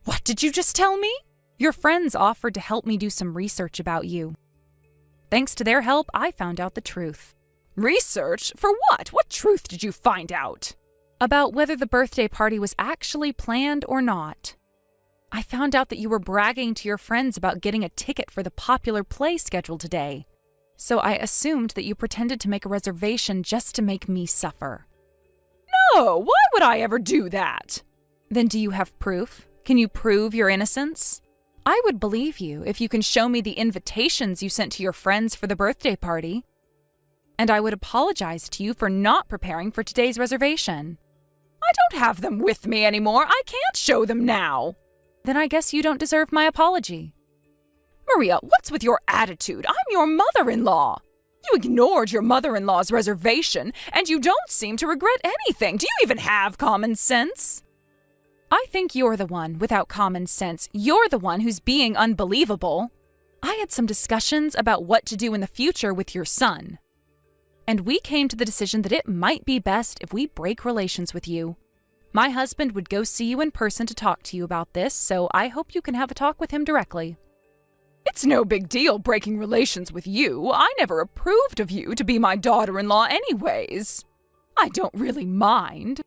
What did you just tell me? Your friends offered to help me do some research about you. Thanks to their help, I found out the truth. Research? For what? What truth did you find out? About whether the birthday party was actually planned or not. I found out that you were bragging to your friends about getting a ticket for the popular play scheduled today. So I assumed that you pretended to make a reservation just to make me suffer. No, why would I ever do that? Then do you have proof? Can you prove your innocence? I would believe you if you can show me the invitations you sent to your friends for the birthday party. And I would apologize to you for not preparing for today's reservation. I don't have them with me anymore. I can't show them now. Then I guess you don't deserve my apology. Maria, what's with your attitude? I'm your mother-in-law. You ignored your mother-in-law's reservation, and you don't seem to regret anything. Do you even have common sense? I think you're the one without common sense. You're the one who's being unbelievable. I had some discussions about what to do in the future with your son. And we came to the decision that it might be best if we break relations with you. My husband would go see you in person to talk to you about this, so I hope you can have a talk with him directly. It's no big deal breaking relations with you. I never approved of you to be my daughter-in-law anyways. I don't really mind.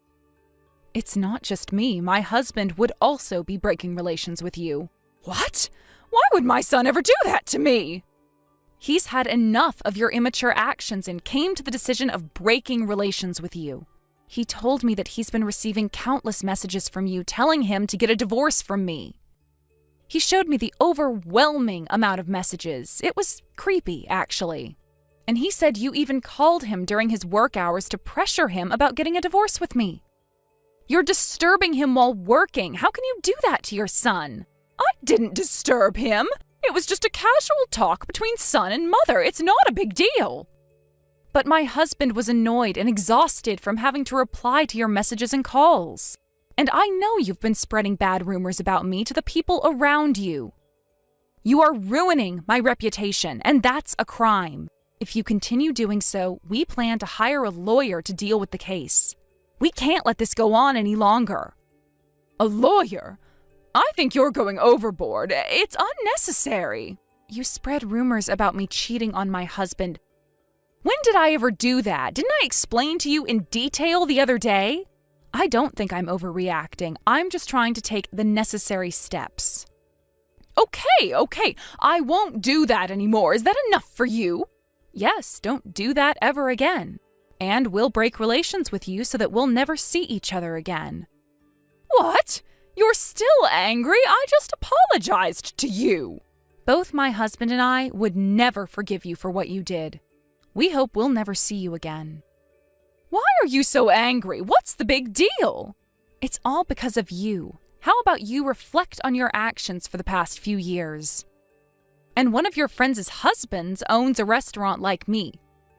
It's not just me. My husband would also be breaking relations with you. What? Why would my son ever do that to me? He's had enough of your immature actions and came to the decision of breaking relations with you. He told me that he's been receiving countless messages from you telling him to get a divorce from me. He showed me the overwhelming amount of messages. It was creepy, actually. And he said you even called him during his work hours to pressure him about getting a divorce with me. You're disturbing him while working. How can you do that to your son? I didn't disturb him. It was just a casual talk between son and mother. It's not a big deal. But my husband was annoyed and exhausted from having to reply to your messages and calls. And I know you've been spreading bad rumors about me to the people around you. You are ruining my reputation, and that's a crime. If you continue doing so, we plan to hire a lawyer to deal with the case. We can't let this go on any longer. A lawyer? I think you're going overboard. It's unnecessary. You spread rumors about me cheating on my husband. When did I ever do that? Didn't I explain to you in detail the other day? I don't think I'm overreacting. I'm just trying to take the necessary steps. Okay. I won't do that anymore. Is that enough for you? Yes, don't do that ever again. And we'll break relations with you so that we'll never see each other again. What? You're still angry? I just apologized to you. Both my husband and I would never forgive you for what you did. We hope we'll never see you again. Why are you so angry? What's the big deal? It's all because of you. How about you reflect on your actions for the past few years? And one of your friends' husbands owns a restaurant like me.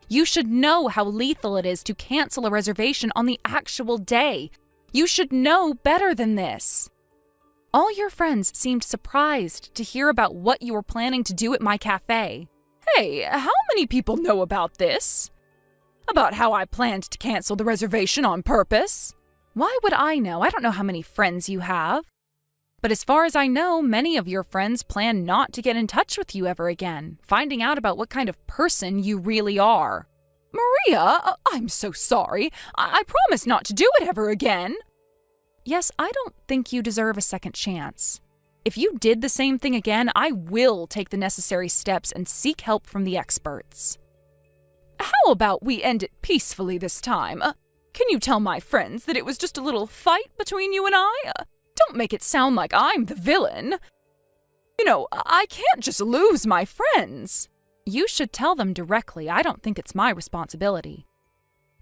You should know how lethal it is to cancel a reservation on the actual day. You should know better than this. All your friends seemed surprised to hear about what you were planning to do at my cafe. Hey, how many people know about this? About how I planned to cancel the reservation on purpose? Why would I know? I don't know how many friends you have. But as far as I know, many of your friends plan not to get in touch with you ever again, finding out about what kind of person you really are. Maria, I'm so sorry. I promise not to do it ever again. Yes, I don't think you deserve a second chance. If you did the same thing again, I will take the necessary steps and seek help from the experts. How about we end it peacefully this time? Can you tell my friends that it was just a little fight between you and I? Don't make it sound like I'm the villain. You know, I can't just lose my friends. You should tell them directly. I don't think it's my responsibility.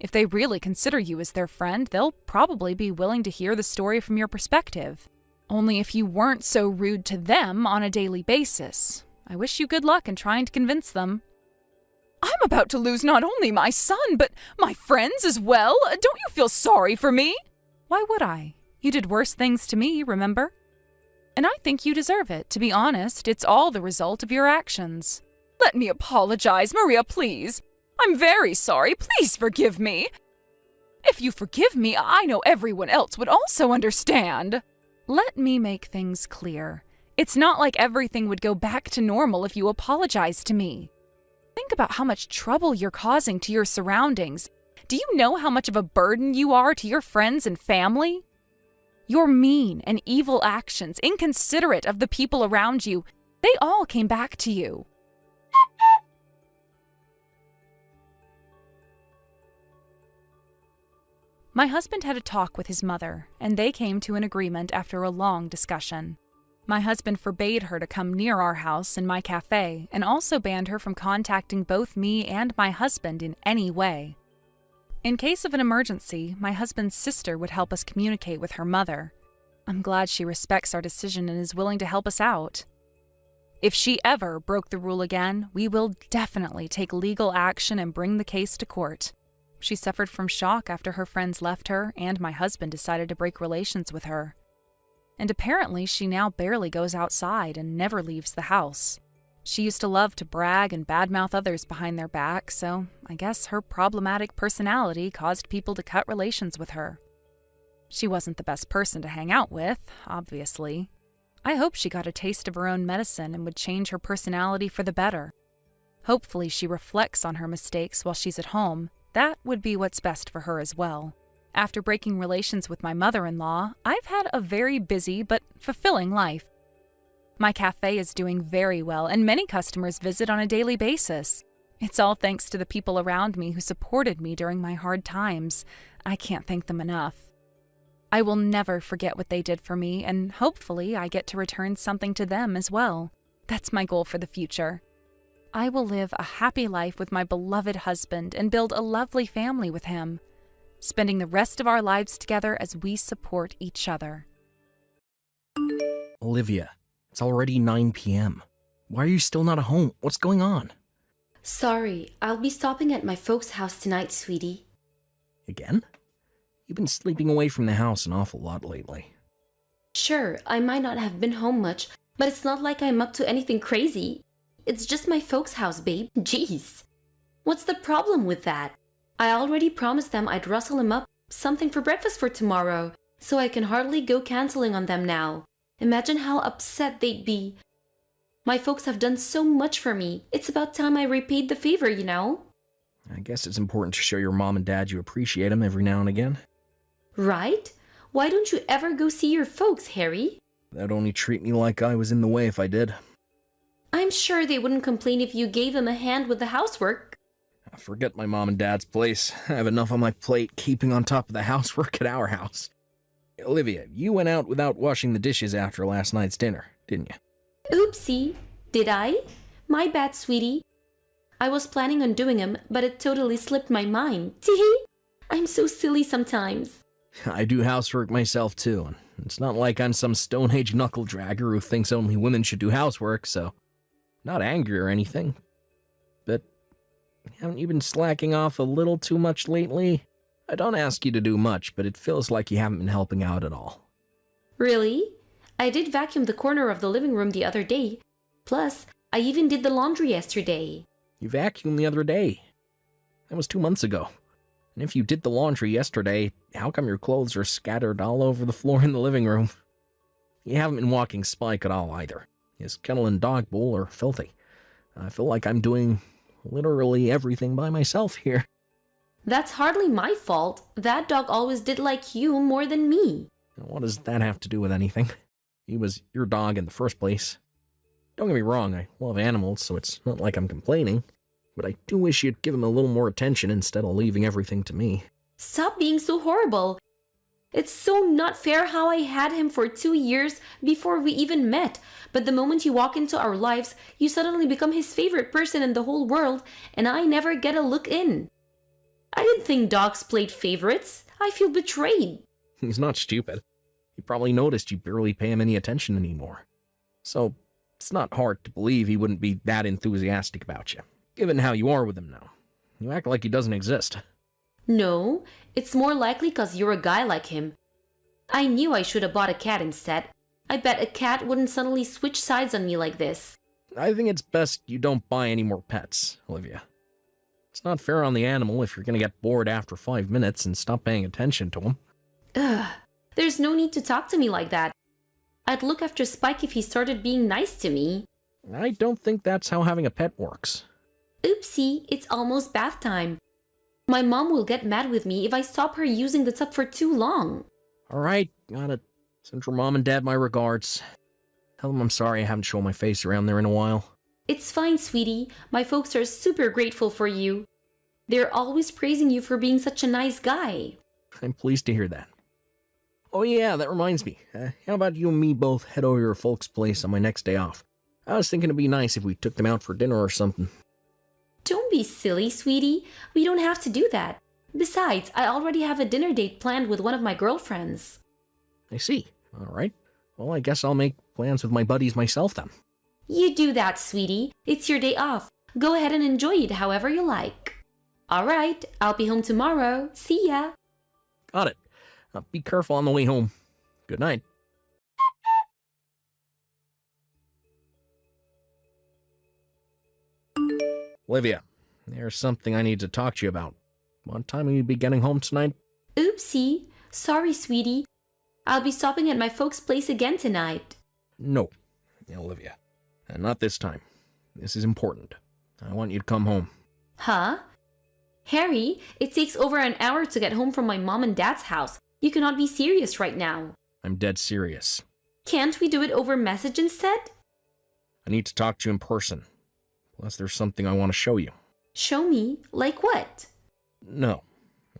If they really consider you as their friend, they'll probably be willing to hear the story from your perspective. Only if you weren't so rude to them on a daily basis. I wish you good luck in trying to convince them. I'm about to lose not only my son, but my friends as well. Don't you feel sorry for me? Why would I? You did worse things to me, remember? And I think you deserve it. To be honest, it's all the result of your actions. Let me apologize, Maria, please. I'm very sorry. Please forgive me. If you forgive me, I know everyone else would also understand. Let me make things clear. It's not like everything would go back to normal if you apologize to me. Think about how much trouble you're causing to your surroundings. Do you know how much of a burden you are to your friends and family? Your mean and evil actions, inconsiderate of the people around you, they all came back to you. My husband had a talk with his mother, and they came to an agreement after a long discussion. My husband forbade her to come near our house and my cafe, and also banned her from contacting both me and my husband in any way. In case of an emergency, my husband's sister would help us communicate with her mother. I'm glad she respects our decision and is willing to help us out. If she ever broke the rule again, we will definitely take legal action and bring the case to court. She suffered from shock after her friends left her and my husband decided to break relations with her. And apparently she now barely goes outside and never leaves the house. She used to love to brag and badmouth others behind their back, so I guess her problematic personality caused people to cut relations with her. She wasn't the best person to hang out with, obviously. I hope she got a taste of her own medicine and would change her personality for the better. Hopefully she reflects on her mistakes while she's at home. That would be what's best for her as well. After breaking relations with my mother-in-law, I've had a very busy but fulfilling life. My cafe is doing very well, and many customers visit on a daily basis. It's all thanks to the people around me who supported me during my hard times. I can't thank them enough. I will never forget what they did for me, and hopefully I get to return something to them as well. That's my goal for the future. I will live a happy life with my beloved husband and build a lovely family with him, spending the rest of our lives together as we support each other. Olivia, it's already 9 p.m. Why are you still not at home? What's going on? Sorry, I'll be stopping at my folks' house tonight, sweetie. Again? You've been sleeping away from the house an awful lot lately. Sure, I might not have been home much, but it's not like I'm up to anything crazy. It's just my folks' house, babe. Jeez. What's the problem with that? I already promised them I'd rustle them up something for breakfast for tomorrow, so I can hardly go canceling on them now. Imagine how upset they'd be. My folks have done so much for me. It's about time I repaid the favor, you know? I guess it's important to show your mom and dad you appreciate them every now and again. Right? Why don't you ever go see your folks, Harry? That'd only treat me like I was in the way if I did. I'm sure they wouldn't complain if you gave them a hand with the housework. Forget my mom and dad's place. I have enough on my plate keeping on top of the housework at our house. Olivia, you went out without washing the dishes after last night's dinner, didn't you? Oopsie. Did I? My bad, sweetie. I was planning on doing them, but it totally slipped my mind. Teehee. I'm so silly sometimes. I do housework myself too, and it's not like I'm some Stone Age knuckle dragger who thinks only women should do housework, so not angry or anything. But haven't you been slacking off a little too much lately? I don't ask you to do much, but it feels like you haven't been helping out at all. Really? I did vacuum the corner of the living room the other day. Plus, I even did the laundry yesterday. You vacuumed the other day. That was 2 months ago. And if you did the laundry yesterday, how come your clothes are scattered all over the floor in the living room? You haven't been walking Spike at all either. His kennel and dog bowl are filthy. I feel like I'm doing literally everything by myself here. That's hardly my fault. That dog always did like you more than me. Now, what does that have to do with anything? He was your dog in the first place. Don't get me wrong, I love animals, so it's not like I'm complaining. But I do wish you'd give him a little more attention instead of leaving everything to me. Stop being so horrible. It's so not fair how I had him for 2 years before we even met. But the moment you walk into our lives, you suddenly become his favorite person in the whole world, and I never get a look in. I didn't think dogs played favorites. I feel betrayed. He's not stupid. He probably noticed you barely pay him any attention anymore. So, it's not hard to believe he wouldn't be that enthusiastic about you, given how you are with him now. You act like he doesn't exist. No, it's more likely 'cause you're a guy like him. I knew I should have bought a cat instead. I bet a cat wouldn't suddenly switch sides on me like this. I think it's best you don't buy any more pets, Olivia. It's not fair on the animal if you're going to get bored after 5 minutes and stop paying attention to him. Ugh, there's no need to talk to me like that. I'd look after Spike if he started being nice to me. I don't think that's how having a pet works. Oopsie, it's almost bath time. My mom will get mad with me if I stop her using the tub for too long. Alright, got it. Send your mom and dad my regards. Tell them I'm sorry I haven't shown my face around there in a while. It's fine, sweetie. My folks are super grateful for you. They're always praising you for being such a nice guy. I'm pleased to hear that. Oh yeah, that reminds me. How about you and me both head over to your folks' place on my next day off? I was thinking it'd be nice if we took them out for dinner or something. Don't be silly, sweetie. We don't have to do that. Besides, I already have a dinner date planned with one of my girlfriends. I see. Alright. Well, I guess I'll make plans with my buddies myself then. You do that, sweetie. It's your day off. Go ahead and enjoy it however you like. Alright, I'll be home tomorrow. See ya. Got it. Be careful on the way home. Good night. Olivia, there's something I need to talk to you about. What time will you be getting home tonight? Oopsie. Sorry, sweetie. I'll be stopping at my folks' place again tonight. No, Olivia. Not this time. This is important. I want you to come home. Huh? Harry, it takes over an hour to get home from my mom and dad's house. You cannot be serious right now. I'm dead serious. Can't we do it over message instead? I need to talk to you in person. Plus, there's something I want to show you. Show me? Like what? No,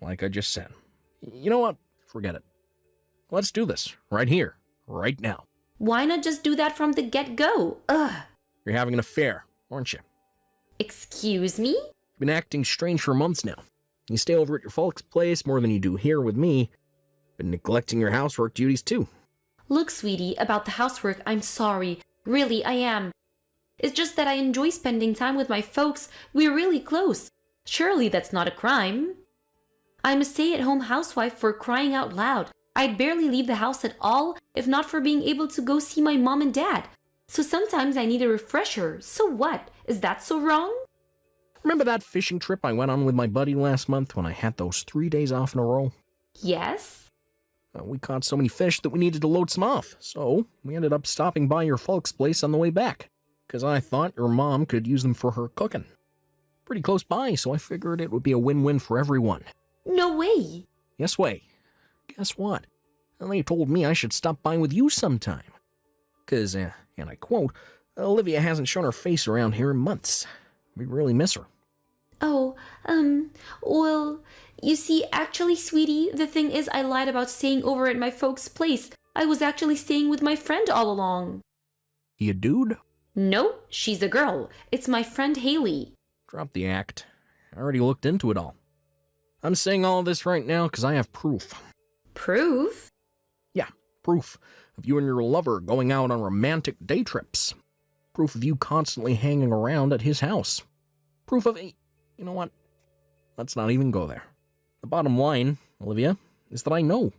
like I just said. You know what? Forget it. Let's do this. Right here. Right now. Why not just do that from the get-go? Ugh. You're having an affair, aren't you? Excuse me? You've been acting strange for months now. You stay over at your folks' place more than you do here with me. Been neglecting your housework duties too. Look, sweetie, about the housework, I'm sorry. Really, I am. It's just that I enjoy spending time with my folks. We're really close. Surely that's not a crime. I'm a stay-at-home housewife for crying out loud. I'd barely leave the house at all if not for being able to go see my mom and dad. So sometimes I need a refresher. So what? Is that so wrong? Remember that fishing trip I went on with my buddy last month when I had those 3 days off in a row? Yes. We caught so many fish that we needed to load some off, so we ended up stopping by your folks' place on the way back, because I thought your mom could use them for her cooking. Pretty close by, so I figured it would be a win-win for everyone. No way. Yes way. Guess what? And they told me I should stop by with you sometime. Because, and I quote, Olivia hasn't shown her face around here in months. We really miss her. Oh, well, you see, actually, sweetie, the thing is I lied about staying over at my folks' place. I was actually staying with my friend all along. You dude? No, she's a girl. It's my friend Haley. Drop the act. I already looked into it all. I'm saying all this right now because I have proof. Proof? Yeah, proof of you and your lover going out on romantic day trips. Proof of you constantly hanging around at his house. Proof of... You know what? Let's not even go there. The bottom line, Olivia, is that I know.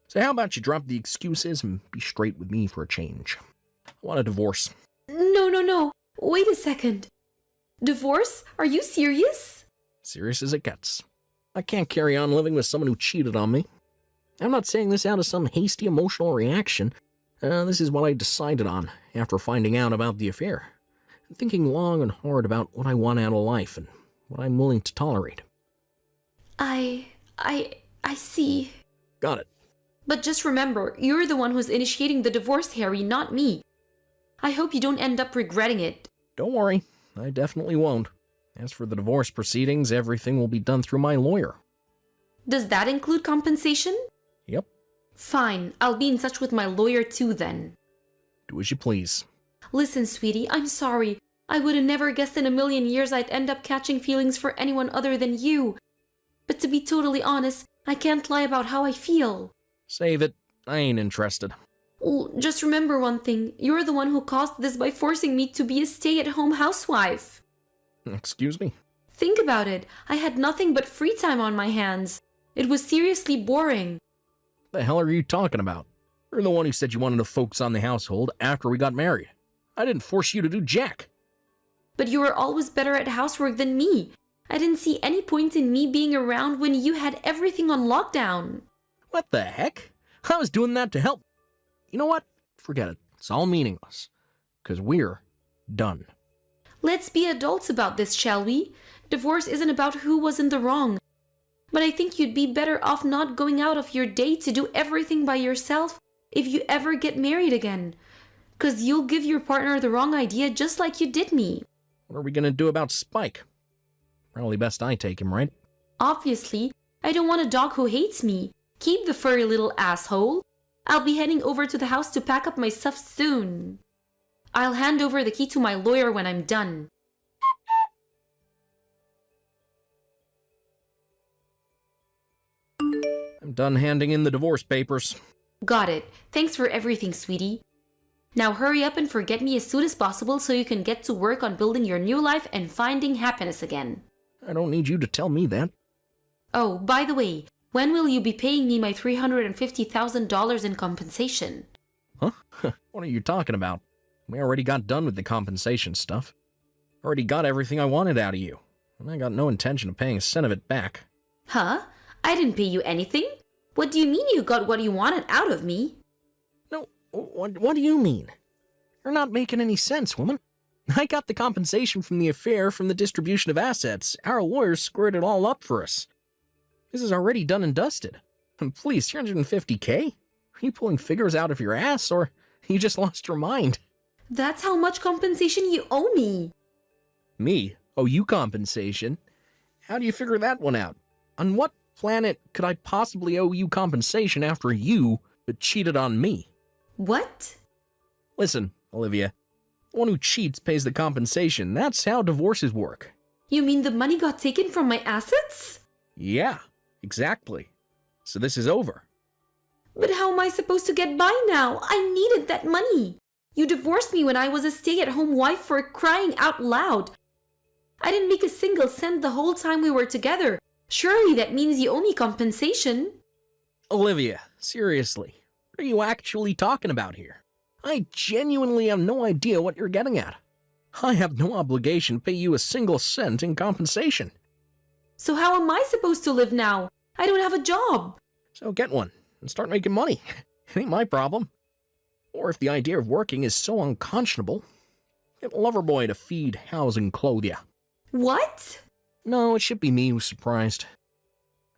So how about you drop the excuses and be straight with me for a change? I want a divorce. No. Wait a second. Divorce? Are you serious? Serious as it gets. I can't carry on living with someone who cheated on me. I'm not saying this out of some hasty emotional reaction. This is what I decided on after finding out about the affair. Thinking long and hard about what I want out of life and what I'm willing to tolerate. I see. Got it. But just remember, you're the one who's initiating the divorce, Harry, not me. I hope you don't end up regretting it. Don't worry, I definitely won't. As for the divorce proceedings, everything will be done through my lawyer. Does that include compensation? Yep, Fine, I'll be in touch with my lawyer too then. do as you please. Listen, sweetie, I'm sorry. I would have never guessed in a million years I'd end up catching feelings for anyone other than you. But to be totally honest, I can't lie about how I feel. Save it. I ain't interested. Well, just remember one thing. You're the one who caused this by forcing me to be a stay-at-home housewife. Excuse me? Think about it. I had nothing but free time on my hands. It was seriously boring. The hell are you talking about? You're the one who said you wanted to focus on the household after we got married. I didn't force you to do jack. But you were always better at housework than me. I didn't see any point in me being around when you had everything on lockdown. What the heck? I was doing that to help. You know what? Forget it. It's all meaningless. 'Cause we're done. Let's be adults about this, shall we? Divorce isn't about who was in the wrong. But I think you'd be better off not going out of your day to do everything by yourself if you ever get married again. 'Cause you'll give your partner the wrong idea just like you did me. What are we gonna do about Spike? Probably best I take him, right? Obviously, I don't want a dog who hates me. Keep the furry little asshole. I'll be heading over to the house to pack up my stuff soon. I'll hand over the key to my lawyer when I'm done. I'm done handing in the divorce papers. Got it. Thanks for everything, sweetie. Now hurry up and forget me as soon as possible so you can get to work on building your new life and finding happiness again. I don't need you to tell me that. Oh, by the way, when will you be paying me my $350,000 in compensation? Huh? What are you talking about? We already got done with the compensation stuff. Already got everything I wanted out of you. And I got no intention of paying a cent of it back. Huh? I didn't pay you anything? What do you mean you got what you wanted out of me? No, what do you mean? You're not making any sense, woman. I got the compensation from the affair from the distribution of assets. Our lawyers squared it all up for us. This is already done and dusted. And please, $350K? Are you pulling figures out of your ass, or you just lost your mind? That's how much compensation you owe me. Me? Owe you compensation? How do you figure that one out? On what planet could I possibly owe you compensation after you cheated on me? What? Listen, Olivia. The one who cheats pays the compensation. That's how divorces work. You mean the money got taken from my assets? Yeah, exactly. So this is over. But how am I supposed to get by now? I needed that money. You divorced me when I was a stay-at-home wife for crying out loud. I didn't make a single cent the whole time we were together. Surely that means you owe me compensation. Olivia, seriously, what are you actually talking about here? I genuinely have no idea what you're getting at. I have no obligation to pay you a single cent in compensation. So how am I supposed to live now? I don't have a job. So get one and start making money. It ain't my problem. Or if the idea of working is so unconscionable, get a lover boy to feed, house, and clothe ya. What? No, it should be me who's surprised.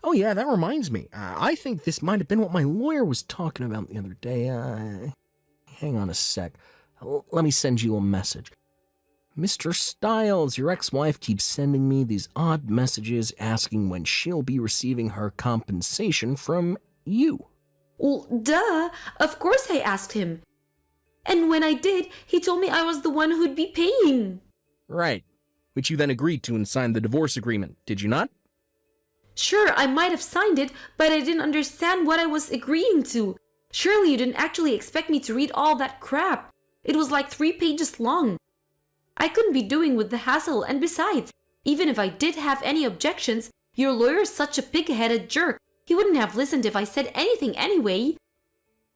Oh yeah, that reminds me. I think this might have been what my lawyer was talking about the other day. Hang on a sec. Let me send you a message. Mr. Stiles, your ex-wife keeps sending me these odd messages asking when she'll be receiving her compensation from you. Well, duh. Of course I asked him. And when I did, he told me I was the one who'd be paying. Right. Which you then agreed to and signed the divorce agreement, did you not? Sure, I might have signed it, but I didn't understand what I was agreeing to. Surely you didn't actually expect me to read all that crap. It was like 3 pages long. I couldn't be doing with the hassle, and besides, even if I did have any objections, your lawyer's such a pig-headed jerk. He wouldn't have listened if I said anything anyway.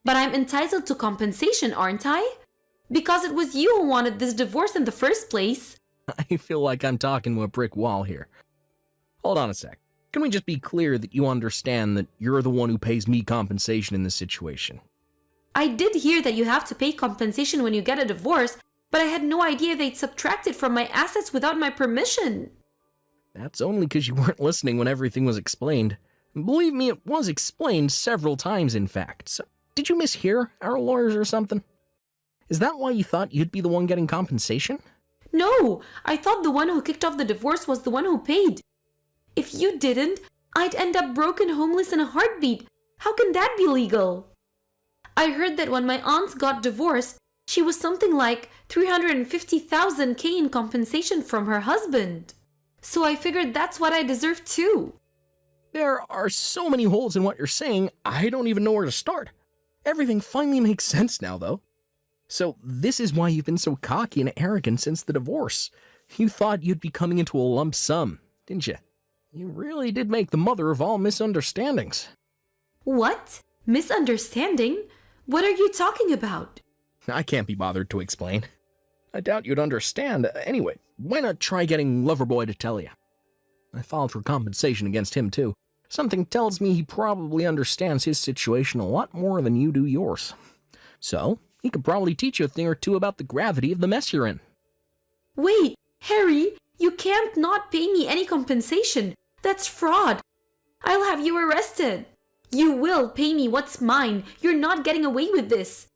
But I'm entitled to compensation, aren't I? Because it was you who wanted this divorce in the first place. I feel like I'm talking to a brick wall here. Hold on a sec. Can we just be clear that you understand that you're the one who pays me compensation in this situation? I did hear that you have to pay compensation when you get a divorce, but I had no idea they'd subtract it from my assets without my permission. That's only because you weren't listening when everything was explained. Believe me, it was explained several times, in fact. So, did you mishear our lawyers or something? Is that why you thought you'd be the one getting compensation? No, I thought the one who kicked off the divorce was the one who paid. If you didn't, I'd end up broken, homeless in a heartbeat. How can that be legal? I heard that when my aunt got divorced, she was something like 350,000 in compensation from her husband. So I figured that's what I deserve too. There are so many holes in what you're saying, I don't even know where to start. Everything finally makes sense now, though. So this is why you've been so cocky and arrogant since the divorce. You thought you'd be coming into a lump sum, didn't you? You really did make the mother of all misunderstandings. What? Misunderstanding? What are you talking about? I can't be bothered to explain. I doubt you'd understand. Anyway, why not try getting Loverboy to tell you? I filed for compensation against him, too. Something tells me he probably understands his situation a lot more than you do yours. So, he could probably teach you a thing or two about the gravity of the mess you're in. Wait, Harry, you can't not pay me any compensation. That's fraud. I'll have you arrested. You will pay me what's mine. You're not getting away with this.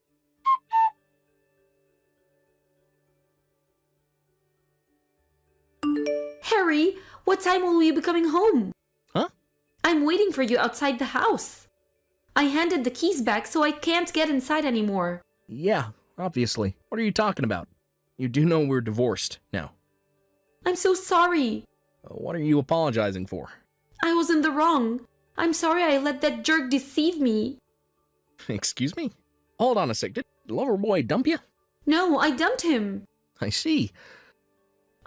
Harry, what time will you be coming home? Huh? I'm waiting for you outside the house. I handed the keys back, so I can't get inside anymore. Yeah, obviously. What are you talking about? You do know we're divorced now. I'm so sorry. What are you apologizing for? I was in the wrong. I'm sorry I let that jerk deceive me. Excuse me? Hold on a sec. Did Loverboy dump you? No, I dumped him. I see.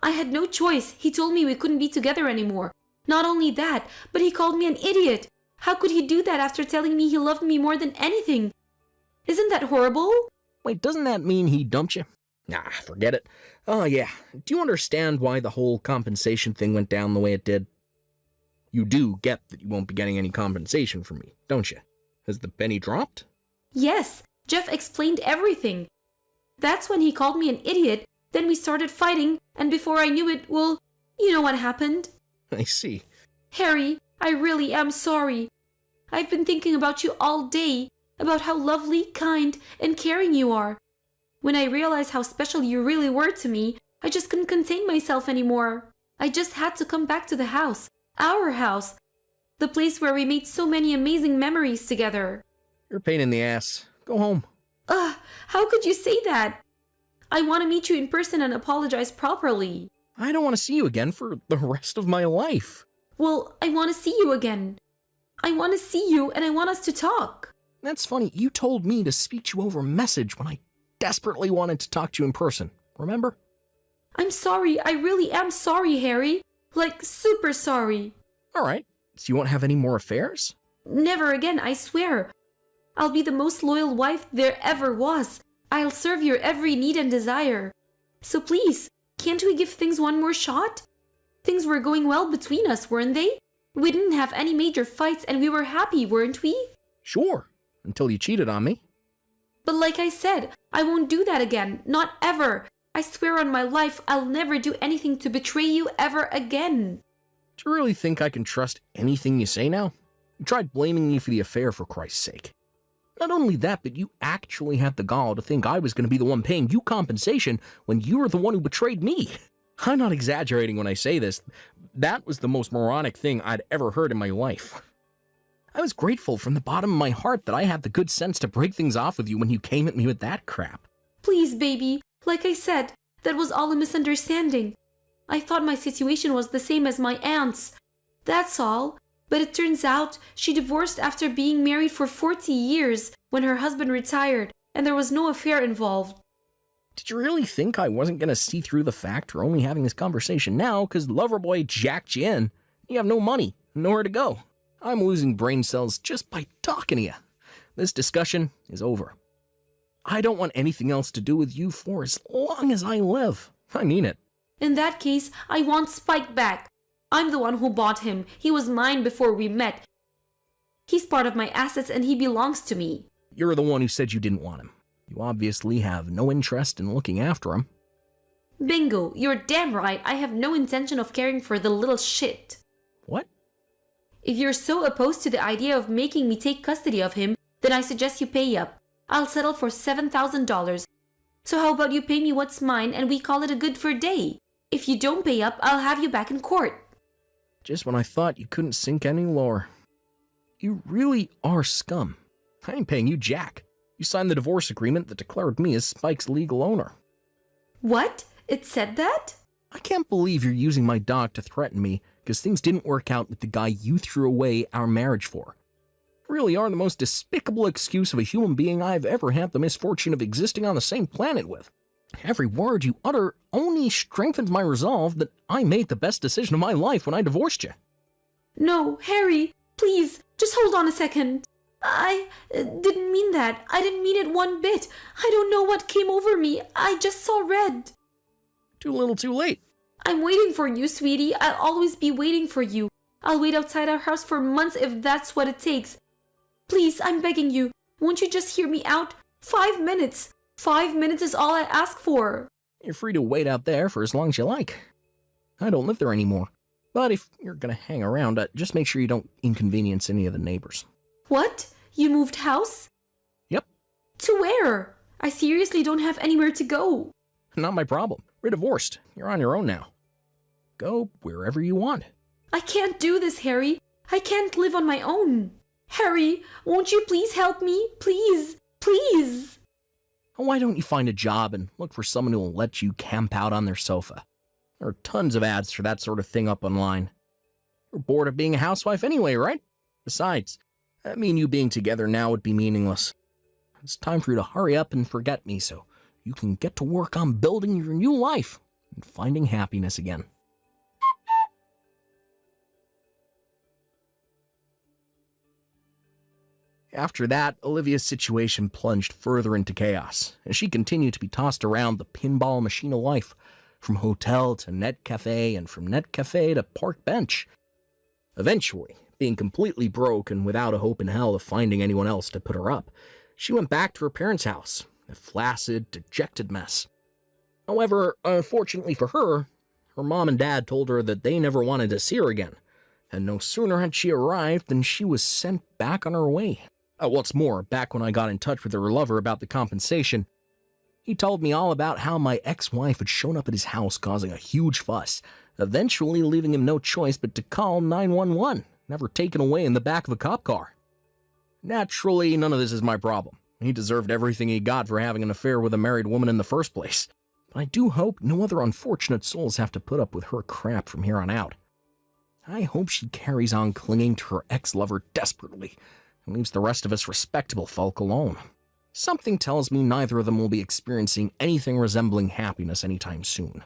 I had no choice. He told me we couldn't be together anymore. Not only that, but he called me an idiot. How could he do that after telling me he loved me more than anything? Isn't that horrible? Wait, doesn't that mean he dumped you? Nah, forget it. Oh, yeah. Do you understand why the whole compensation thing went down the way it did? You do get that you won't be getting any compensation from me, don't you? Has the penny dropped? Yes, Jeff explained everything. That's when he called me an idiot. Then we started fighting, and before I knew it, well, you know what happened. I see. Harry, I really am sorry. I've been thinking about you all day, about how lovely, kind, and caring you are. When I realized how special you really were to me, I just couldn't contain myself anymore. I just had to come back to the house, our house, the place where we made so many amazing memories together. You're a pain in the ass. Go home. Ugh, how could you say that? I want to meet you in person and apologize properly. I don't want to see you again for the rest of my life. Well, I want to see you again. I want to see you and I want us to talk. That's funny. You told me to speak to you over message when I desperately wanted to talk to you in person. Remember? I'm sorry. I really am sorry, Harry. Like, super sorry. All right. So you won't have any more affairs? Never again, I swear. I'll be the most loyal wife there ever was. I'll serve your every need and desire. So please, can't we give things one more shot? Things were going well between us, weren't they? We didn't have any major fights and we were happy, weren't we? Sure, until you cheated on me. But like I said, I won't do that again. Not ever. I swear on my life I'll never do anything to betray you ever again. Do you really think I can trust anything you say now? You tried blaming me for the affair, for Christ's sake. Not only that, but you actually had the gall to think I was going to be the one paying you compensation when you were the one who betrayed me. I'm not exaggerating when I say this. That was the most moronic thing I'd ever heard in my life. I was grateful from the bottom of my heart that I had the good sense to break things off with you when you came at me with that crap. Please, baby. Like I said, that was all a misunderstanding. I thought my situation was the same as my aunt's. That's all. But it turns out she divorced after being married for 40 years when her husband retired, and there was no affair involved. Did you really think I wasn't going to see through the fact we're only having this conversation now because Loverboy jacked you in? You have no money, nowhere to go. I'm losing brain cells just by talking to you. This discussion is over. I don't want anything else to do with you for as long as I live. I mean it. In that case, I want Spike back. I'm the one who bought him. He was mine before we met. He's part of my assets and he belongs to me. You're the one who said you didn't want him. You obviously have no interest in looking after him. Bingo, you're damn right. I have no intention of caring for the little shit. What? If you're so opposed to the idea of making me take custody of him, then I suggest you pay up. I'll settle for $7,000. So how about you pay me what's mine and we call it a good for a day? If you don't pay up, I'll have you back in court. Just when I thought you couldn't sink any lower. You really are scum. I ain't paying you jack. You signed the divorce agreement that declared me as Spike's legal owner. What? It said that? I can't believe you're using my dog to threaten me because things didn't work out with the guy you threw away our marriage for. You really are the most despicable excuse of a human being I've ever had the misfortune of existing on the same planet with. Every word you utter only strengthens my resolve that I made the best decision of my life when I divorced you. No, Harry, please, just hold on a second. I didn't mean that. I didn't mean it one bit. I don't know what came over me. I just saw red. Too little too late. I'm waiting for you, sweetie. I'll always be waiting for you. I'll wait outside our house for months if that's what it takes. Please, I'm begging you. Won't you just hear me out? 5 minutes. 5 minutes is all I ask for. You're free to wait out there for as long as you like. I don't live there anymore. But if you're gonna hang around, just make sure you don't inconvenience any of the neighbors. What? You moved house? Yep. To where? I seriously don't have anywhere to go. Not my problem. We're divorced. You're on your own now. Go wherever you want. I can't do this, Harry. I can't live on my own. Harry, won't you please help me? Please, please. Why don't you find a job and look for someone who will let you camp out on their sofa? There are tons of ads for that sort of thing up online. You're bored of being a housewife anyway, right? Besides, me and you being together now would be meaningless. It's time for you to hurry up and forget me so you can get to work on building your new life and finding happiness again. After that, Olivia's situation plunged further into chaos, as she continued to be tossed around the pinball machine of life, from hotel to net cafe and from net cafe to park bench. Eventually, being completely broke and without a hope in hell of finding anyone else to put her up, she went back to her parents' house, a flaccid, dejected mess. However, unfortunately for her, her mom and dad told her that they never wanted to see her again, and no sooner had she arrived than she was sent back on her way. What's more, back when I got in touch with her lover about the compensation, he told me all about how my ex-wife had shown up at his house causing a huge fuss, eventually leaving him no choice but to call 911, never taken away in the back of a cop car. Naturally, none of this is my problem. He deserved everything he got for having an affair with a married woman in the first place. But I do hope no other unfortunate souls have to put up with her crap from here on out. I hope she carries on clinging to her ex-lover desperately and leaves the rest of us respectable folk alone. Something tells me neither of them will be experiencing anything resembling happiness anytime soon.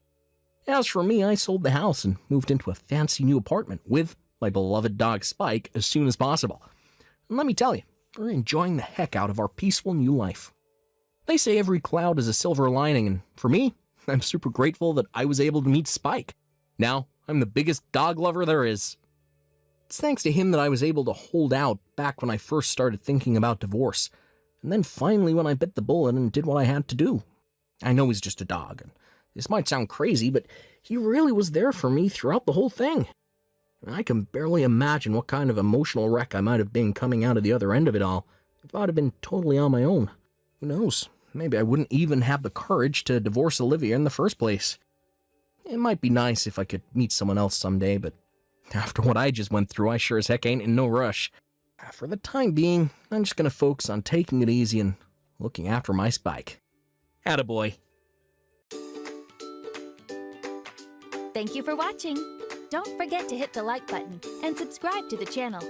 As for me, I sold the house and moved into a fancy new apartment with my beloved dog Spike as soon as possible. And let me tell you, we're enjoying the heck out of our peaceful new life. They say every cloud is a silver lining, and for me, I'm super grateful that I was able to meet Spike. Now, I'm the biggest dog lover there is. It's thanks to him that I was able to hold out back when I first started thinking about divorce, and then finally when I bit the bullet and did what I had to do. I know he's just a dog, and this might sound crazy, but he really was there for me throughout the whole thing. I can barely imagine what kind of emotional wreck I might have been coming out of the other end of it all if I'd have been totally on my own. Who knows? Maybe I wouldn't even have the courage to divorce Olivia in the first place. It might be nice if I could meet someone else someday, but after what I just went through, I sure as heck ain't in no rush. For the time being, I'm just gonna focus on taking it easy and looking after my Spike. Attaboy. Thank you for watching. Don't forget to hit the like button and subscribe to the channel.